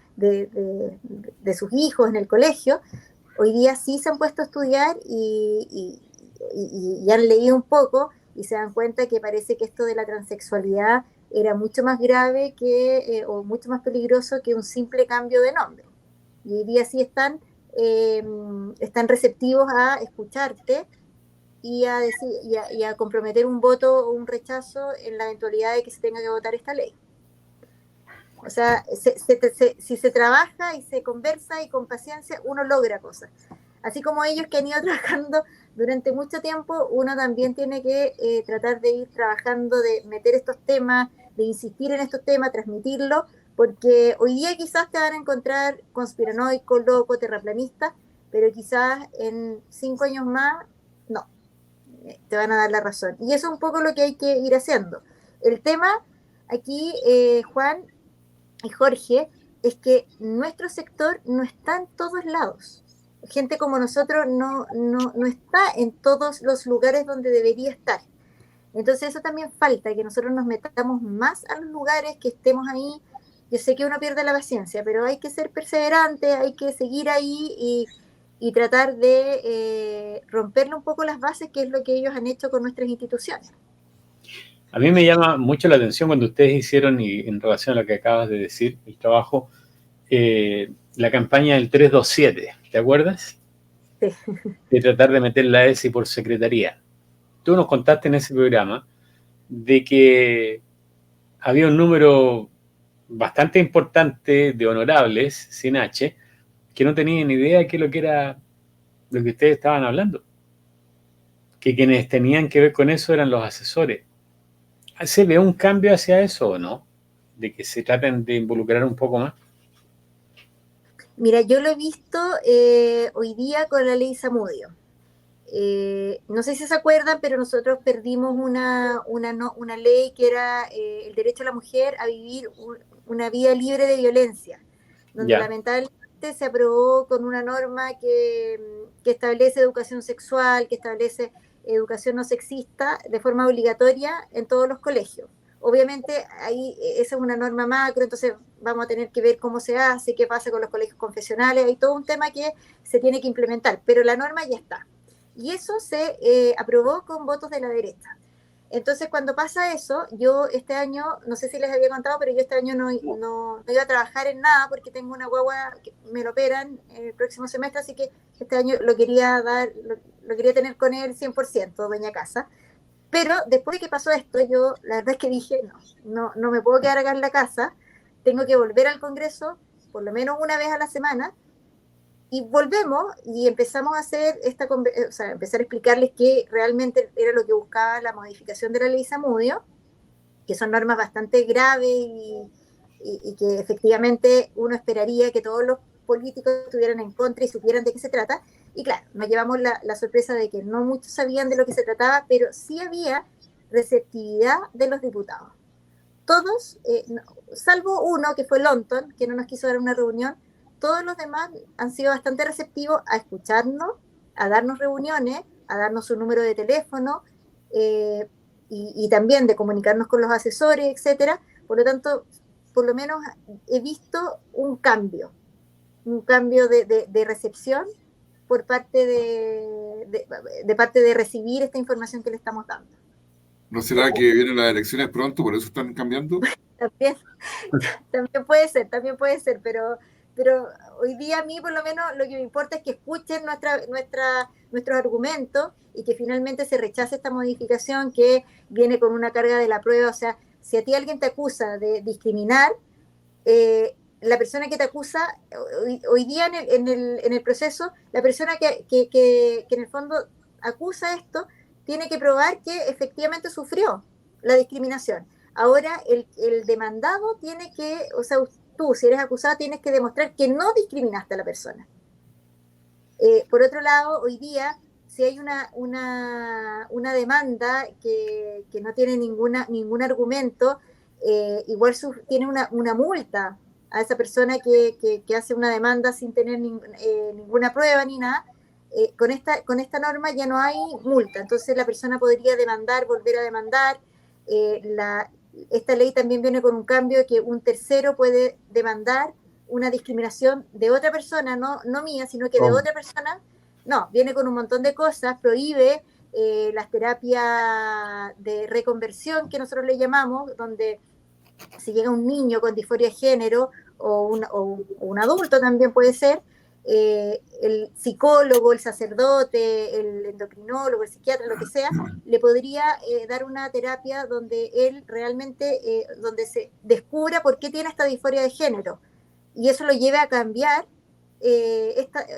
sus hijos en el colegio, hoy día sí se han puesto a estudiar y han leído un poco y se dan cuenta que parece que esto de la transexualidad era mucho más grave o mucho más peligroso que un simple cambio de nombre. Y hoy día sí están receptivos a escucharte y a comprometer un voto o un rechazo en la eventualidad de que se tenga que votar esta ley. O sea, si se trabaja y se conversa y con paciencia, uno logra cosas. Así como ellos que han ido trabajando durante mucho tiempo, uno también tiene que tratar de ir trabajando, de meter estos temas, de insistir en estos temas, transmitirlos, porque hoy día quizás te van a encontrar conspiranoico, loco, terraplanista, pero quizás en 5 años más, no, te van a dar la razón. Y eso es un poco lo que hay que ir haciendo. El tema aquí, Juan y Jorge, es que nuestro sector no está en todos lados. Gente como nosotros no está en todos los lugares donde debería estar. Entonces eso también falta, que nosotros nos metamos más a los lugares, que estemos ahí. Yo sé que uno pierde la paciencia, pero hay que ser perseverante, hay que seguir ahí y tratar de romperle un poco las bases, que es lo que ellos han hecho con nuestras instituciones. A mí me llama mucho la atención cuando ustedes hicieron, y en relación a lo que acabas de decir, el trabajo, la campaña del 327, ¿te acuerdas? Sí. De tratar de meter la ESI por secretaría. tú nos contaste en ese programa de que había un número bastante importante de honorables, sin H, que no tenían idea de qué es lo que era lo que ustedes estaban hablando. Que quienes tenían que ver con eso eran los asesores. ¿Se ve un cambio hacia eso o no? De que se traten de involucrar un poco más. Mira, yo lo he visto hoy día con la ley Zamudio. No sé si se acuerdan, pero nosotros perdimos una ley que era el derecho a la mujer a vivir una vida libre de violencia, donde Ya. lamentablemente se aprobó con una norma que establece educación sexual, que establece educación no sexista de forma obligatoria en todos los colegios. Obviamente ahí esa es una norma macro, entonces vamos a tener que ver cómo se hace, qué pasa con los colegios confesionales, hay todo un tema que se tiene que implementar, pero la norma ya está. Y eso se aprobó con votos de la derecha. Entonces, cuando pasa eso, yo este año, no sé si les había contado, pero yo este año no iba a trabajar en nada porque tengo una guagua que me lo operan el próximo semestre, así que este año lo quería tener con él 100%, dueña casa. Pero después de que pasó esto, yo la verdad es que dije, no me puedo quedar acá en la casa, tengo que volver al Congreso por lo menos una vez a la semana. Y volvemos y empezamos a hacer empezar a explicarles qué realmente era lo que buscaba la modificación de la ley Zamudio, que son normas bastante graves y que efectivamente uno esperaría que todos los políticos estuvieran en contra y supieran de qué se trata. Y claro, nos llevamos la sorpresa de que no muchos sabían de lo que se trataba, pero sí había receptividad de los diputados. Todos, salvo uno que fue Lonton, que no nos quiso dar una reunión, todos los demás han sido bastante receptivos a escucharnos, a darnos reuniones, a darnos su número de teléfono y también de comunicarnos con los asesores, etcétera. Por lo tanto, por lo menos he visto un cambio de recepción por parte de parte de recibir esta información que le estamos dando. ¿No será que vienen las elecciones pronto, por eso están cambiando? También puede ser, pero hoy día a mí por lo menos lo que me importa es que escuchen nuestros argumentos y que finalmente se rechace esta modificación que viene con una carga de la prueba. O sea, si a ti alguien te acusa de discriminar, la persona que te acusa, hoy día en el proceso, la persona que en el fondo acusa esto, tiene que probar que efectivamente sufrió la discriminación. Ahora el demandado tiene que, o sea, tú, si eres acusado, tienes que demostrar que no discriminaste a la persona. Por otro lado, hoy día, si hay una demanda que no tiene ningún argumento, igual tiene una multa a esa persona que hace una demanda sin tener ninguna prueba ni nada. Con esta norma ya no hay multa, entonces la persona podría demandar, volver a demandar. Esta ley también viene con un cambio que un tercero puede demandar una discriminación de otra persona, no mía, sino que de otra persona. No, viene con un montón de cosas, prohíbe las terapias de reconversión que nosotros le llamamos, donde si llega un niño con disforia de género o un adulto también puede ser, el psicólogo, el sacerdote, el endocrinólogo, el psiquiatra, lo que sea, le podría dar una terapia donde él realmente, donde se descubra por qué tiene esta disforia de género y eso lo lleve a cambiar esta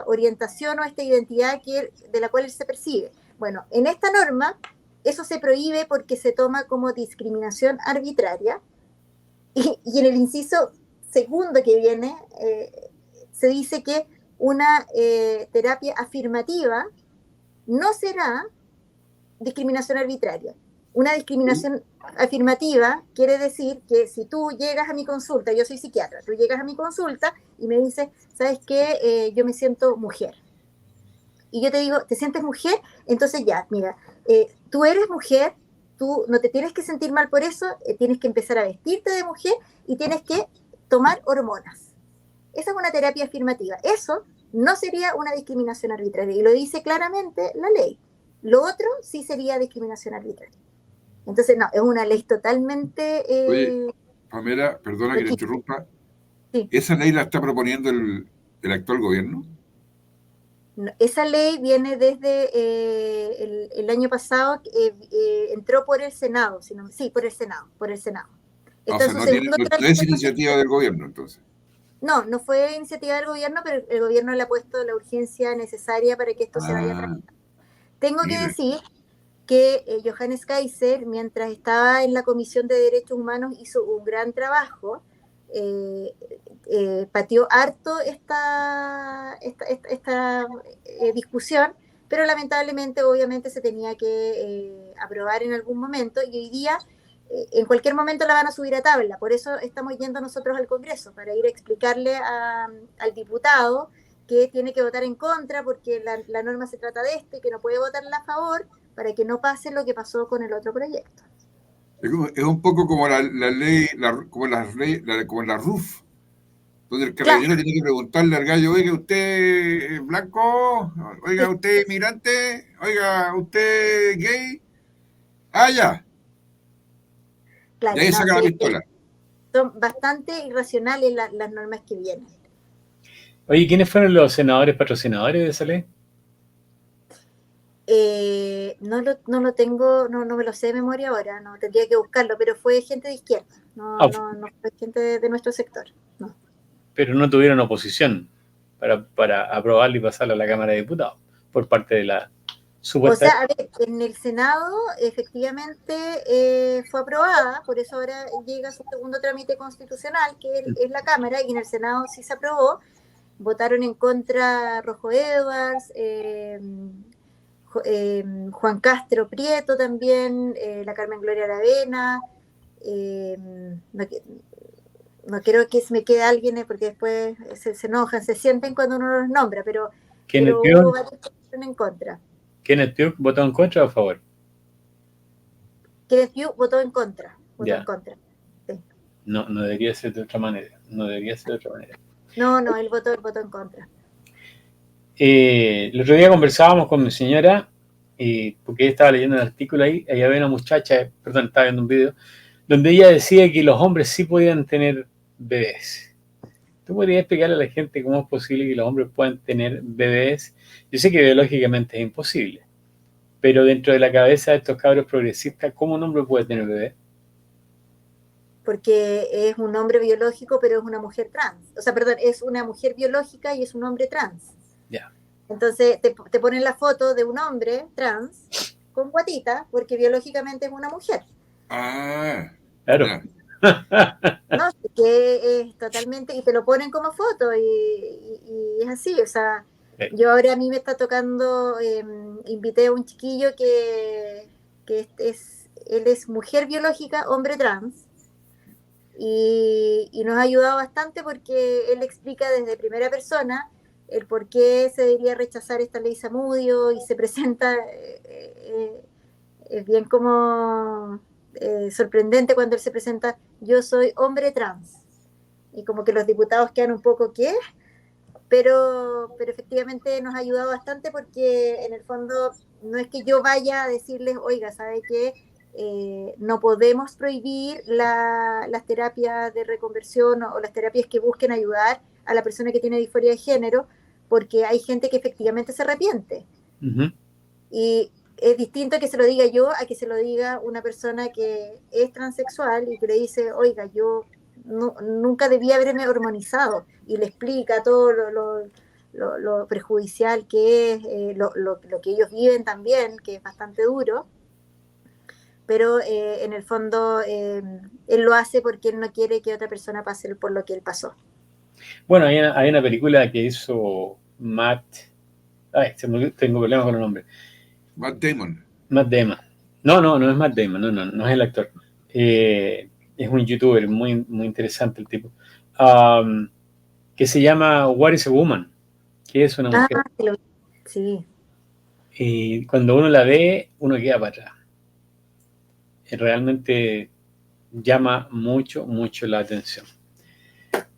orientación o esta identidad de la cual él se percibe. Bueno, en esta norma eso se prohíbe porque se toma como discriminación arbitraria y en el inciso segundo que viene se dice que una terapia afirmativa no será discriminación arbitraria. Una discriminación afirmativa quiere decir que si tú llegas a mi consulta, yo soy psiquiatra, tú llegas a mi consulta y me dices, ¿sabes qué? Yo me siento mujer. Y yo te digo, ¿te sientes mujer? Entonces ya, mira, tú eres mujer, tú no te tienes que sentir mal por eso, tienes que empezar a vestirte de mujer y tienes que tomar hormonas. Esa es una terapia afirmativa. Eso no sería una discriminación arbitraria y lo dice claramente la ley. Lo otro sí sería discriminación arbitraria. Entonces, no, es una ley totalmente... Oye, Pamela, perdona que te interrumpa. Sí. ¿Esa ley la está proponiendo el actual gobierno? Esa ley viene desde el año pasado, entró por el Senado, sí, por el Senado. O Está sea, en su no segundo es trámite. iniciativa del gobierno, entonces. No fue iniciativa del gobierno, pero el gobierno le ha puesto la urgencia necesaria para que esto se vaya a tramitar. Tengo que decir que Johannes Kaiser, mientras estaba en la Comisión de Derechos Humanos, hizo un gran trabajo, pateó harto esta discusión, pero lamentablemente, obviamente, se tenía que aprobar en algún momento, y hoy día, en cualquier momento la van a subir a tabla. Por eso estamos yendo nosotros al Congreso, para ir a explicarle al diputado que tiene que votar en contra, porque la norma se trata de esto y que no puede votarla a favor, para que no pase lo que pasó con el otro proyecto. Es un poco como la ley, como la RUF, donde el Claro. carabinero tiene que preguntarle al gallo, oiga, ¿usted es blanco? Oiga, ¿usted es migrante? Oiga, ¿usted es gay? Ah, ya. Claro, Y ahí saca la pistola. son bastante irracionales las normas que vienen. Oye, ¿quiénes fueron los senadores patrocinadores de esa ley? No lo tengo, no me lo sé de memoria ahora, no tendría que buscarlo, pero fue gente de izquierda, no fue gente de nuestro sector. No. Pero no tuvieron oposición para aprobarla y pasarla a la Cámara de Diputados por parte de la supuesta. O sea, a ver, en el Senado efectivamente fue aprobada, por eso ahora llega a su segundo trámite constitucional, que es la Cámara, y en el Senado sí se aprobó. Votaron en contra Rojo Edwards, Juan Castro Prieto también, la Carmen Gloria Aravena, no quiero que se me quede alguien porque después se enojan, se sienten cuando uno los nombra, pero hubo varios que votaron en contra. ¿Kenneth Pugh votó en contra o a favor? Kenneth Pugh votó en contra. Ya. En contra. Sí. No debería ser de otra manera. No, él votó en contra. El otro día conversábamos con mi señora, porque ella estaba leyendo un artículo ahí había una muchacha, estaba viendo un video, donde ella decía que los hombres sí podían tener bebés. ¿Tú podrías explicarle a la gente cómo es posible que los hombres puedan tener bebés? Yo sé que biológicamente es imposible, pero dentro de la cabeza de estos cabros progresistas, ¿cómo un hombre puede tener bebés? Porque es un hombre biológico, pero es una mujer trans. O sea, perdón, es una mujer biológica y es un hombre trans. Ya. Entonces te ponen la foto de un hombre trans con guatita, porque biológicamente es una mujer. Ah, claro. No, que es totalmente, y te lo ponen como foto, y es así, o sea, yo ahora a mí me está tocando, invité a un chiquillo que él es mujer biológica, hombre trans, y nos ha ayudado bastante porque él explica desde primera persona el por qué se debería rechazar esta ley Zamudio, y se presenta, es bien como sorprendente cuando él se presenta: yo soy hombre trans, y como que los diputados quedan un poco ¿qué? Pero efectivamente nos ha ayudado bastante, porque en el fondo no es que yo vaya a decirles, oiga, ¿sabe qué? No podemos prohibir las terapias de reconversión o las terapias que busquen ayudar a la persona que tiene disforia de género, porque hay gente que efectivamente se arrepiente. Uh-huh. Y es distinto que se lo diga yo a que se lo diga una persona que es transexual y que le dice, oiga, yo nunca debía haberme hormonizado, y le explica todo lo perjudicial que es, lo que ellos viven también, que es bastante duro, pero en el fondo él lo hace porque él no quiere que otra persona pase por lo que él pasó. Bueno, hay una película que hizo Matt, tengo problemas con el nombre. Matt Damon. No es Matt Damon, no es el actor. Es un youtuber muy, muy interesante el tipo, que se llama What is a Woman, que es una mujer. Sí. Y cuando uno la ve, uno queda para atrás. Realmente llama mucho, mucho la atención.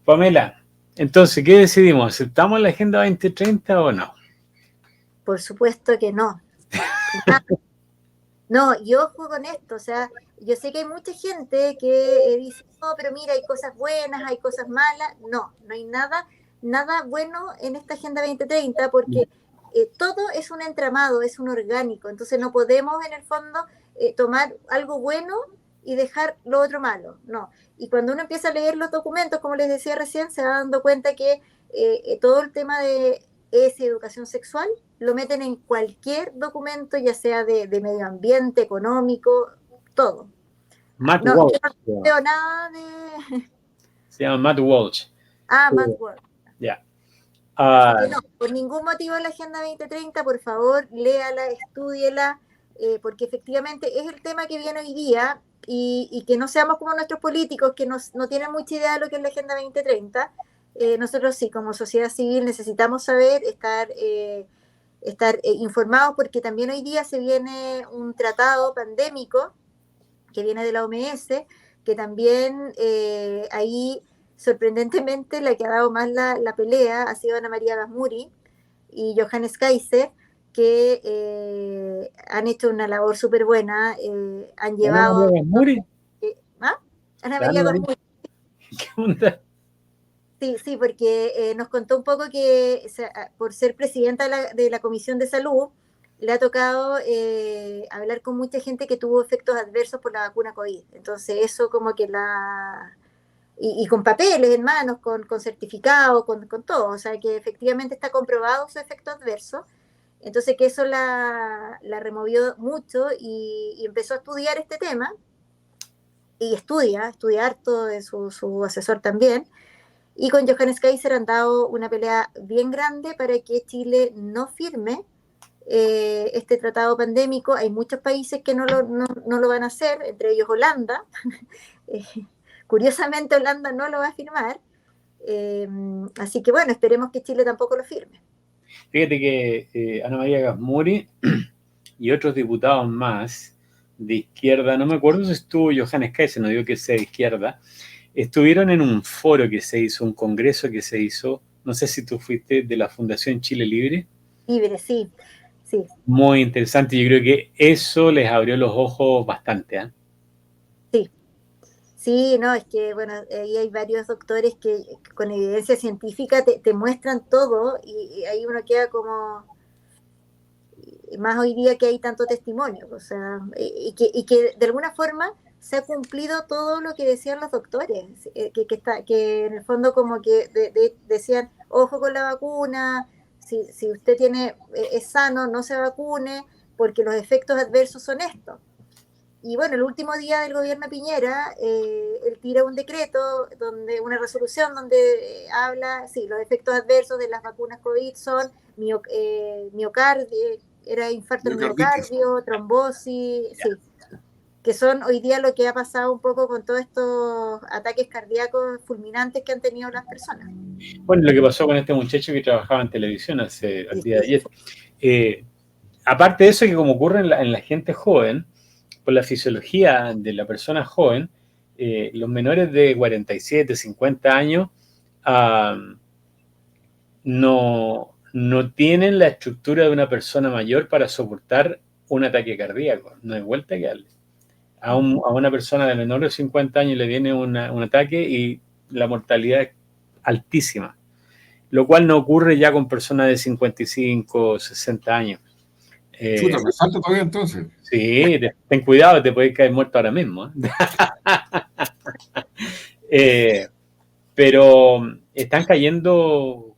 Pamela, entonces, ¿qué decidimos? ¿Aceptamos la Agenda 2030 o no? Por supuesto que no. No, y ojo con esto, o sea, yo sé que hay mucha gente que dice, no, pero mira, hay cosas buenas, hay cosas malas. No hay nada bueno en esta Agenda 2030, porque todo es un entramado, es un orgánico, entonces no podemos en el fondo tomar algo bueno y dejar lo otro malo, no. Y cuando uno empieza a leer los documentos, como les decía recién, se va dando cuenta que todo el tema de educación sexual lo meten en cualquier documento, ya sea de medio ambiente, económico, todo. Matt No, Walsh. yo no veo nada de... Se llama Matt Walsh. Matt Walsh. Ya. Así que no, por ningún motivo la Agenda 2030, por favor, léala, estúdiela, porque efectivamente es el tema que viene hoy día y que no seamos como nuestros políticos que no tienen mucha idea de lo que es la Agenda 2030. Nosotros sí, como sociedad civil, necesitamos saber, estar informados, porque también hoy día se viene un tratado pandémico que viene de la OMS, que también ahí, sorprendentemente, la que ha dado más la pelea ha sido Ana María Gasmuri y Johannes Kaiser, que han hecho una labor súper buena, han llevado... Ana María Gasmuri. ¿Qué onda? Sí, porque nos contó un poco que por ser presidenta de la Comisión de Salud, le ha tocado hablar con mucha gente que tuvo efectos adversos por la vacuna COVID. Entonces eso como que y con papeles en manos, con certificados, con todo. O sea, que efectivamente está comprobado su efecto adverso. Entonces que eso la removió mucho y empezó a estudiar este tema. Y estudia harto de su asesor también. Y con Johannes Kaiser han dado una pelea bien grande para que Chile no firme este tratado pandémico. Hay muchos países que no lo van a hacer, entre ellos Holanda. Curiosamente Holanda no lo va a firmar. Así que bueno, esperemos que Chile tampoco lo firme. Fíjate que Ana María Gasmuri y otros diputados más de izquierda, no me acuerdo si estuvo Johannes Kaiser, no digo que sea de izquierda, estuvieron en un foro que se hizo, un congreso que se hizo, no sé si tú fuiste, de la Fundación Chile Libre. Libre, sí. Muy interesante, yo creo que eso les abrió los ojos bastante, ¿eh? Sí, no, es que, bueno, ahí hay varios doctores que con evidencia científica te muestran todo y ahí uno queda como, más hoy día que hay tanto testimonio, o sea, y que de alguna forma se ha cumplido todo lo que decían los doctores, que en el fondo como que decían, ojo con la vacuna, si usted es sano, no se vacune, porque los efectos adversos son estos. Y bueno, el último día del gobierno Piñera, él tira un decreto, una resolución donde habla, sí, los efectos adversos de las vacunas COVID son miocardio, era infarto del miocardio, trombosis, sí, que son hoy día lo que ha pasado un poco con todos estos ataques cardíacos fulminantes que han tenido las personas. Bueno, lo que pasó con este muchacho que trabajaba en televisión el día de ayer. Aparte de eso, que como ocurre en la gente joven, por la fisiología de la persona joven, los menores de 47, 50 años no tienen la estructura de una persona mayor para soportar un ataque cardíaco. No hay vuelta que darle. A una persona de menor de 50 años le viene un ataque y la mortalidad es altísima, lo cual no ocurre ya con personas de 55, 60 años. Chuta, me falta todavía entonces. Sí, ten cuidado, te puedes caer muerto ahora mismo. Pero están cayendo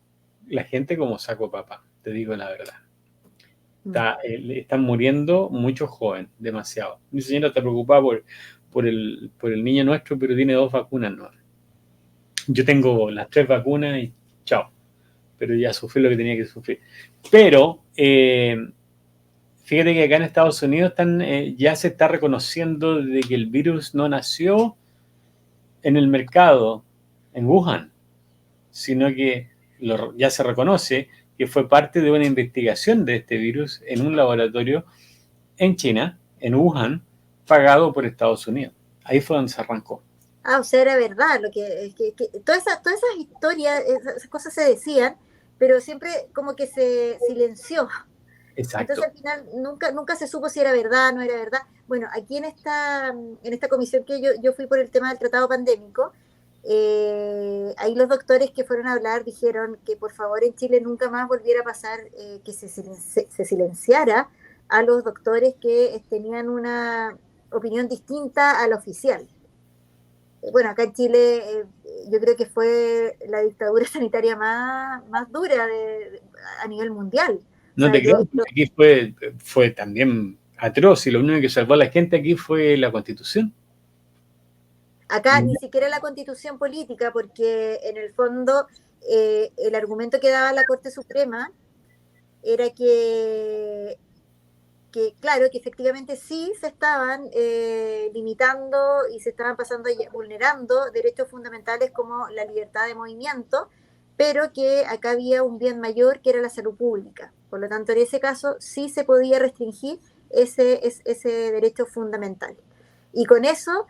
la gente como saco papa, te digo la verdad. Están muriendo muchos jóvenes, demasiado. Mi señora está preocupada por el niño nuestro, pero tiene 2 vacunas nuevas. Yo tengo las 3 vacunas y chao. Pero ya sufrí lo que tenía que sufrir. Pero fíjate que acá en Estados Unidos ya se está reconociendo de que el virus no nació en el mercado, en Wuhan, sino que ya se reconoce que fue parte de una investigación de este virus en un laboratorio en China, en Wuhan, pagado por Estados Unidos. Ahí fue donde se arrancó. O sea, era verdad, que todas esas historias, esas cosas se decían, pero siempre como que se silenció. Exacto. Entonces al final nunca se supo si era verdad o no era verdad. Bueno, aquí en esta comisión que yo fui por el tema del tratado pandémico, ahí los doctores que fueron a hablar dijeron que por favor en Chile nunca más volviera a pasar que se silenciara a los doctores que tenían una opinión distinta a la oficial. Bueno, acá en Chile yo creo que fue la dictadura sanitaria más dura a nivel mundial. No te creas, aquí fue también atroz y lo único que salvó a la gente aquí fue la Constitución. Acá ni siquiera la Constitución política, porque en el fondo el argumento que daba la Corte Suprema era que claro, que efectivamente sí se estaban limitando y se estaban vulnerando derechos fundamentales como la libertad de movimiento, pero que acá había un bien mayor que era la salud pública. Por lo tanto, en ese caso sí se podía restringir ese derecho fundamental. Y con eso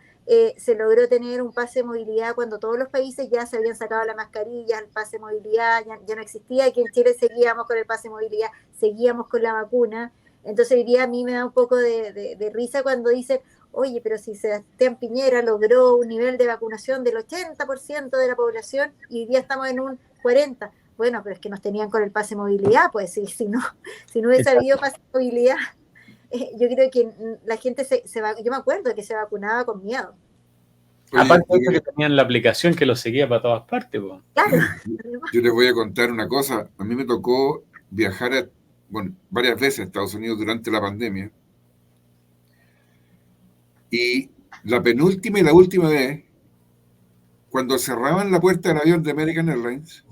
se logró tener un pase de movilidad cuando todos los países ya se habían sacado la mascarilla, el pase de movilidad ya no existía, aquí en Chile seguíamos con el pase de movilidad, seguíamos con la vacuna. Entonces hoy día a mí me da un poco de risa cuando dicen, oye, pero si Sebastián Piñera logró un nivel de vacunación del 80% de la población y hoy día estamos en un 40%. Bueno, pero es que nos tenían con el pase de movilidad, pues si no hubiese habido pase de movilidad, yo creo que la gente yo me acuerdo que se vacunaba con miedo. Oye, aparte de eso que tenían la aplicación que los seguía para todas partes. Claro. Yo les voy a contar una cosa. A mí me tocó viajar varias veces a Estados Unidos durante la pandemia. Y la penúltima y la última vez, cuando cerraban la puerta del avión de American Airlines,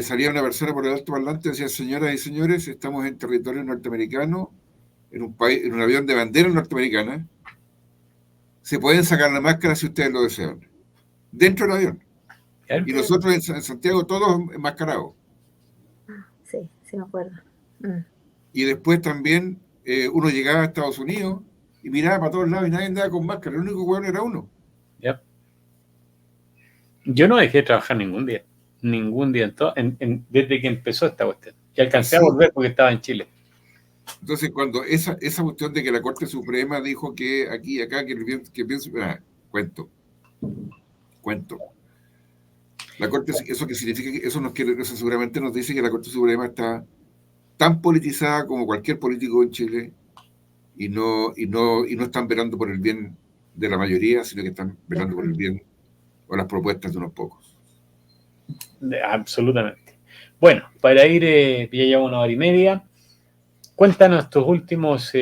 salía una persona por el altoparlante y decía, señoras y señores, estamos en territorio norteamericano, en un avión de bandera norteamericana, se pueden sacar la máscara si ustedes lo desean, dentro del avión. Y nosotros en Santiago todos enmascarados. Sí, me acuerdo. Y después también uno llegaba a Estados Unidos y miraba para todos lados y nadie andaba con máscara, el único hueón era uno. Yep. Yo no dejé de trabajar ningún día desde que empezó esta cuestión. Y alcancé a volver porque estaba en Chile. Entonces, cuando esa cuestión de que la Corte Suprema dijo que aquí y acá, que pienso, cuento. La Corte, ¿eso qué significa? Eso seguramente nos dice que la Corte Suprema está tan politizada como cualquier político en Chile y no están velando por el bien de la mayoría, sino que están velando por el bien o las propuestas de unos pocos. Absolutamente. Bueno, para ir, ya llevamos 1 hora y media. Cuéntanos tus últimos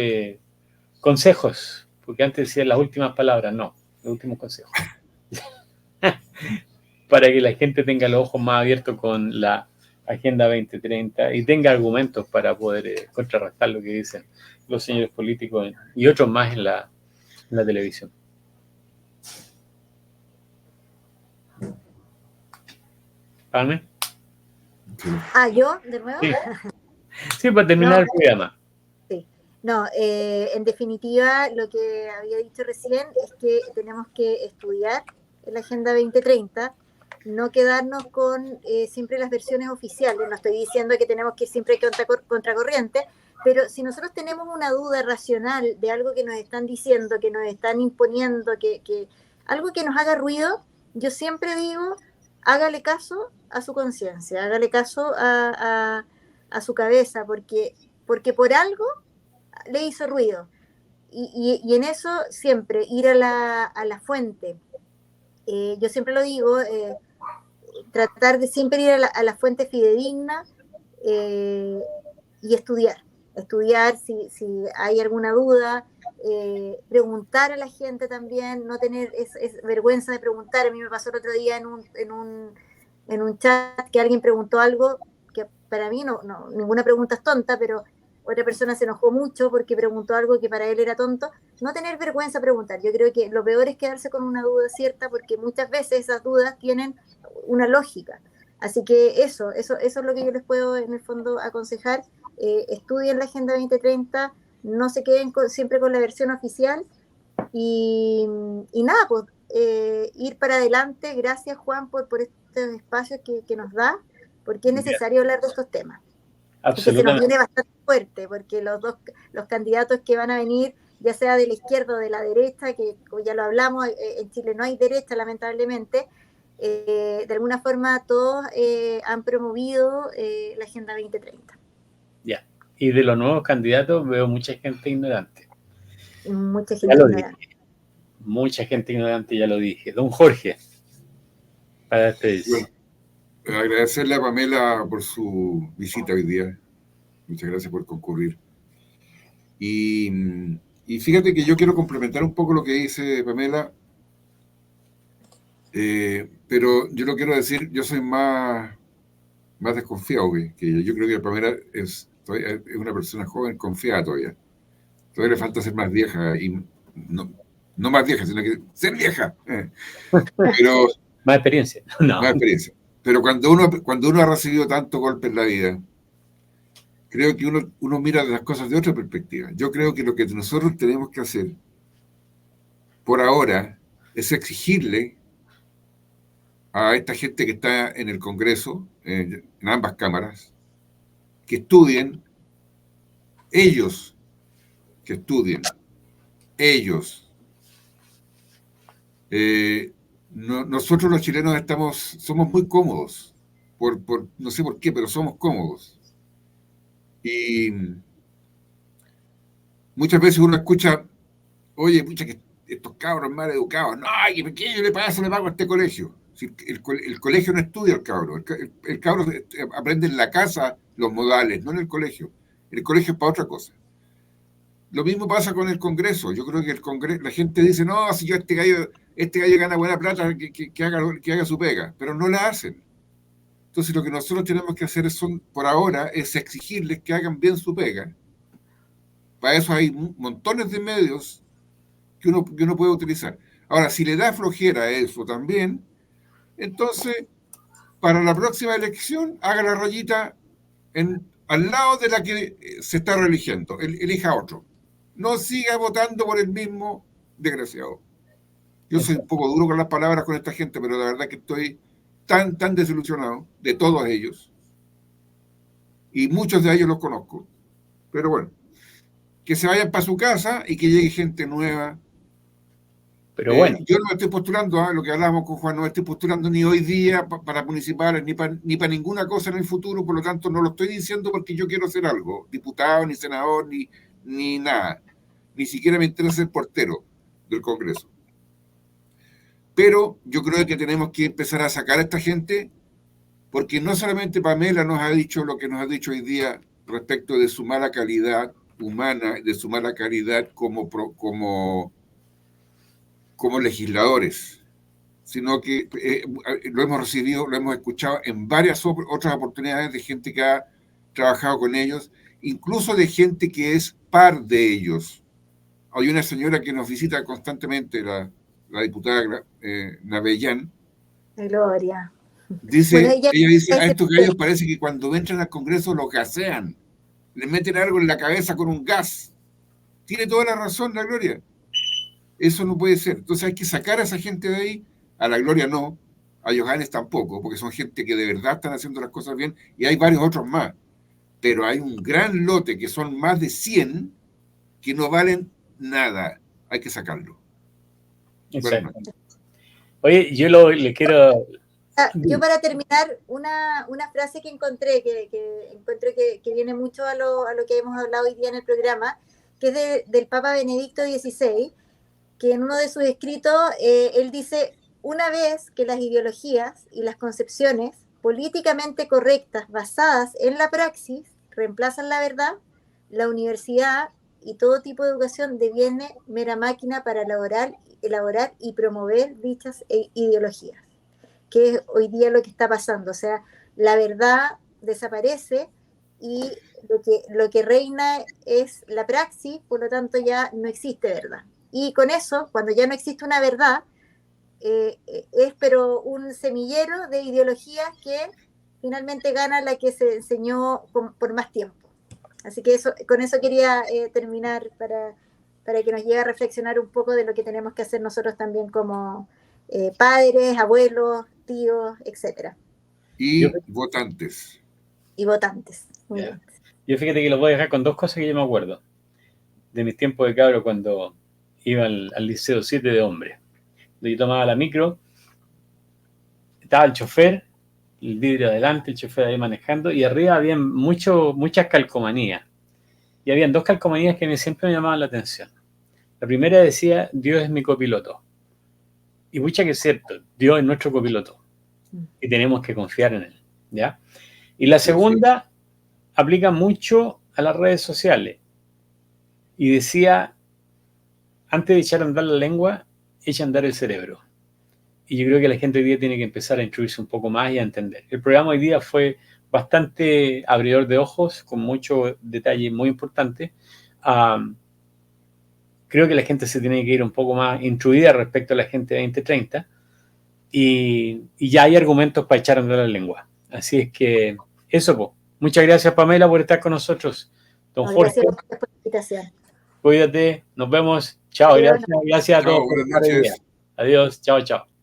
consejos, porque antes decías las últimas palabras, no, los últimos consejos. Para que la gente tenga los ojos más abiertos con la Agenda 2030 y tenga argumentos para poder contrarrestar lo que dicen los señores políticos y otros más en la televisión. ¿Palme? ¿Yo? ¿De nuevo? Sí, para terminar el programa. Sí. No, en definitiva, lo que había dicho recién es que tenemos que estudiar la Agenda 2030, no quedarnos con siempre las versiones oficiales. No estoy diciendo que tenemos que siempre contracorriente, pero si nosotros tenemos una duda racional de algo que nos están diciendo, que nos están imponiendo, que algo que nos haga ruido, yo siempre digo, hágale caso a su conciencia, hágale caso a su cabeza, porque por algo le hizo ruido. Y en eso siempre ir a la fuente. Yo siempre lo digo, tratar de siempre ir a la fuente fidedigna y estudiar si hay alguna duda, preguntar a la gente también, no tener vergüenza de preguntar. A mí me pasó el otro día en un chat que alguien preguntó algo que para mí no ninguna pregunta es tonta, pero otra persona se enojó mucho porque preguntó algo que para él era tonto. No tener vergüenza de preguntar. Yo creo que lo peor es quedarse con una duda cierta, porque muchas veces esas dudas tienen una lógica. Así que eso es lo que yo les puedo en el fondo aconsejar. Estudien la Agenda 2030, no se queden siempre con la versión oficial y nada, pues ir para adelante. Gracias, Juan, por estos espacios que nos da, porque es necesario hablar de estos temas. Que se nos viene bastante fuerte, porque los candidatos que van a venir ya sea de la izquierda o de la derecha, que como ya lo hablamos, en Chile no hay derecha, lamentablemente. De alguna forma todos han promovido la Agenda 2030. Ya. Y de los nuevos candidatos veo mucha gente ignorante. Mucha Ya gente lo ignorante. dije. Mucha gente ignorante, ya lo dije. Don Jorge, para ustedes. Bueno, agradecerle a Pamela por su visita hoy día. Muchas gracias por concurrir. Y fíjate que yo quiero complementar un poco lo que dice Pamela, pero yo lo quiero decir, yo soy más desconfiado que ella. Yo creo que Pamela es una persona joven, confiada todavía. Todavía le falta ser más vieja, y no más vieja, sino que ser vieja. Pero Más experiencia. No. más experiencia. Pero cuando uno ha recibido tanto golpe en la vida, creo que uno mira las cosas de otra perspectiva. Yo creo que lo que nosotros tenemos que hacer por ahora es exigirle a esta gente que está en el Congreso, en ambas cámaras, que estudien, ellos, que estudien, ellos. Nosotros los chilenos somos muy cómodos, no sé por qué, pero somos cómodos. Y muchas veces uno escucha, oye, pucha, que estos cabros mal educados, no, ¿qué yo le pago a este colegio? Si el colegio no estudia al cabro, el cabro aprende en la casa los modales, no en el colegio. El colegio es para otra cosa. Lo mismo pasa con el Congreso. Yo creo que el Congreso, la gente dice, no, si yo este gallo gana buena plata, que haga su pega, pero no la hacen. Entonces lo que nosotros tenemos que hacer por ahora es exigirles que hagan bien su pega. Para eso hay montones de medios que uno puede utilizar. Ahora, si le da flojera a eso también, entonces, para la próxima elección, haga la rayita al lado de la que se está reeligiendo. Elija otro. No siga votando por el mismo desgraciado. Yo soy un poco duro con las palabras con esta gente, pero la verdad que estoy tan desilusionado de todos ellos. Y muchos de ellos los conozco. Pero bueno, que se vayan para su casa y que llegue gente nueva. Pero bueno. Yo no me estoy postulando, lo que hablábamos con Juan, no me estoy postulando ni hoy día para municipales, ni para ninguna cosa en el futuro, por lo tanto no lo estoy diciendo porque yo quiero ser algo, diputado, ni senador, ni nada. Ni siquiera me interesa ser portero del Congreso. Pero yo creo que tenemos que empezar a sacar a esta gente, porque no solamente Pamela nos ha dicho lo que nos ha dicho hoy día respecto de su mala calidad humana, de su mala calidad como legisladores, sino que lo hemos recibido, lo hemos escuchado en varias otras oportunidades de gente que ha trabajado con ellos, incluso de gente que es par de ellos. Hay una señora que nos visita constantemente, la diputada Navellán. Gloria. Dice, bueno, ella dice, a estos gallos parece que cuando entran al Congreso los gasean, les meten algo en la cabeza con un gas. Tiene toda la razón la Gloria. Eso no puede ser. Entonces hay que sacar a esa gente de ahí. A la Gloria no, a Johannes tampoco, porque son gente que de verdad están haciendo las cosas bien, y hay varios otros más. Pero hay un gran lote, que son más de 100, que no valen nada. Hay que sacarlo. Exacto. Oye, yo le quiero... Yo para terminar, una frase que encontré, que encuentro que viene mucho a lo que hemos hablado hoy día en el programa, que es del Papa Benedicto XVI, que en uno de sus escritos él dice, una vez que las ideologías y las concepciones políticamente correctas basadas en la praxis reemplazan la verdad, la universidad y todo tipo de educación deviene mera máquina para elaborar y promover dichas ideologías, que es hoy día lo que está pasando. O sea, la verdad desaparece y lo que reina es la praxis, por lo tanto ya no existe verdad. Y con eso, cuando ya no existe una verdad, es pero un semillero de ideologías que finalmente gana la que se enseñó por más tiempo. Así que con eso quería terminar para que nos llegue a reflexionar un poco de lo que tenemos que hacer nosotros también como padres, abuelos, tíos, etcétera. Y votantes. Y votantes. Yo fíjate que lo voy a dejar con dos cosas que yo me acuerdo. de mis tiempos de cabro cuando iba al Liceo 7 de hombres. Yo tomaba la micro, estaba el chofer, el vidrio adelante, el chofer ahí manejando, y arriba había muchas calcomanías. Y habían 2 calcomanías que siempre me llamaban la atención. La primera decía, Dios es mi copiloto. Y mucha que es cierto, Dios es nuestro copiloto. Y tenemos que confiar en él, ¿ya? Y la segunda aplica mucho a las redes sociales. Y decía, antes de echar a andar la lengua, echa a andar el cerebro. Y yo creo que la gente hoy día tiene que empezar a instruirse un poco más y a entender. El programa hoy día fue bastante abridor de ojos, con muchos detalles muy importantes. Creo que la gente se tiene que ir un poco más instruida respecto a la Agenda 2030 y ya hay argumentos para echar a andar la lengua. Así es que eso, pues. Muchas gracias, Pamela, por estar con nosotros. Don Jorge, gracias por la invitación. Cuídate, nos vemos. Chao, gracias a todos. Buenas noches. Adiós, chao, chao.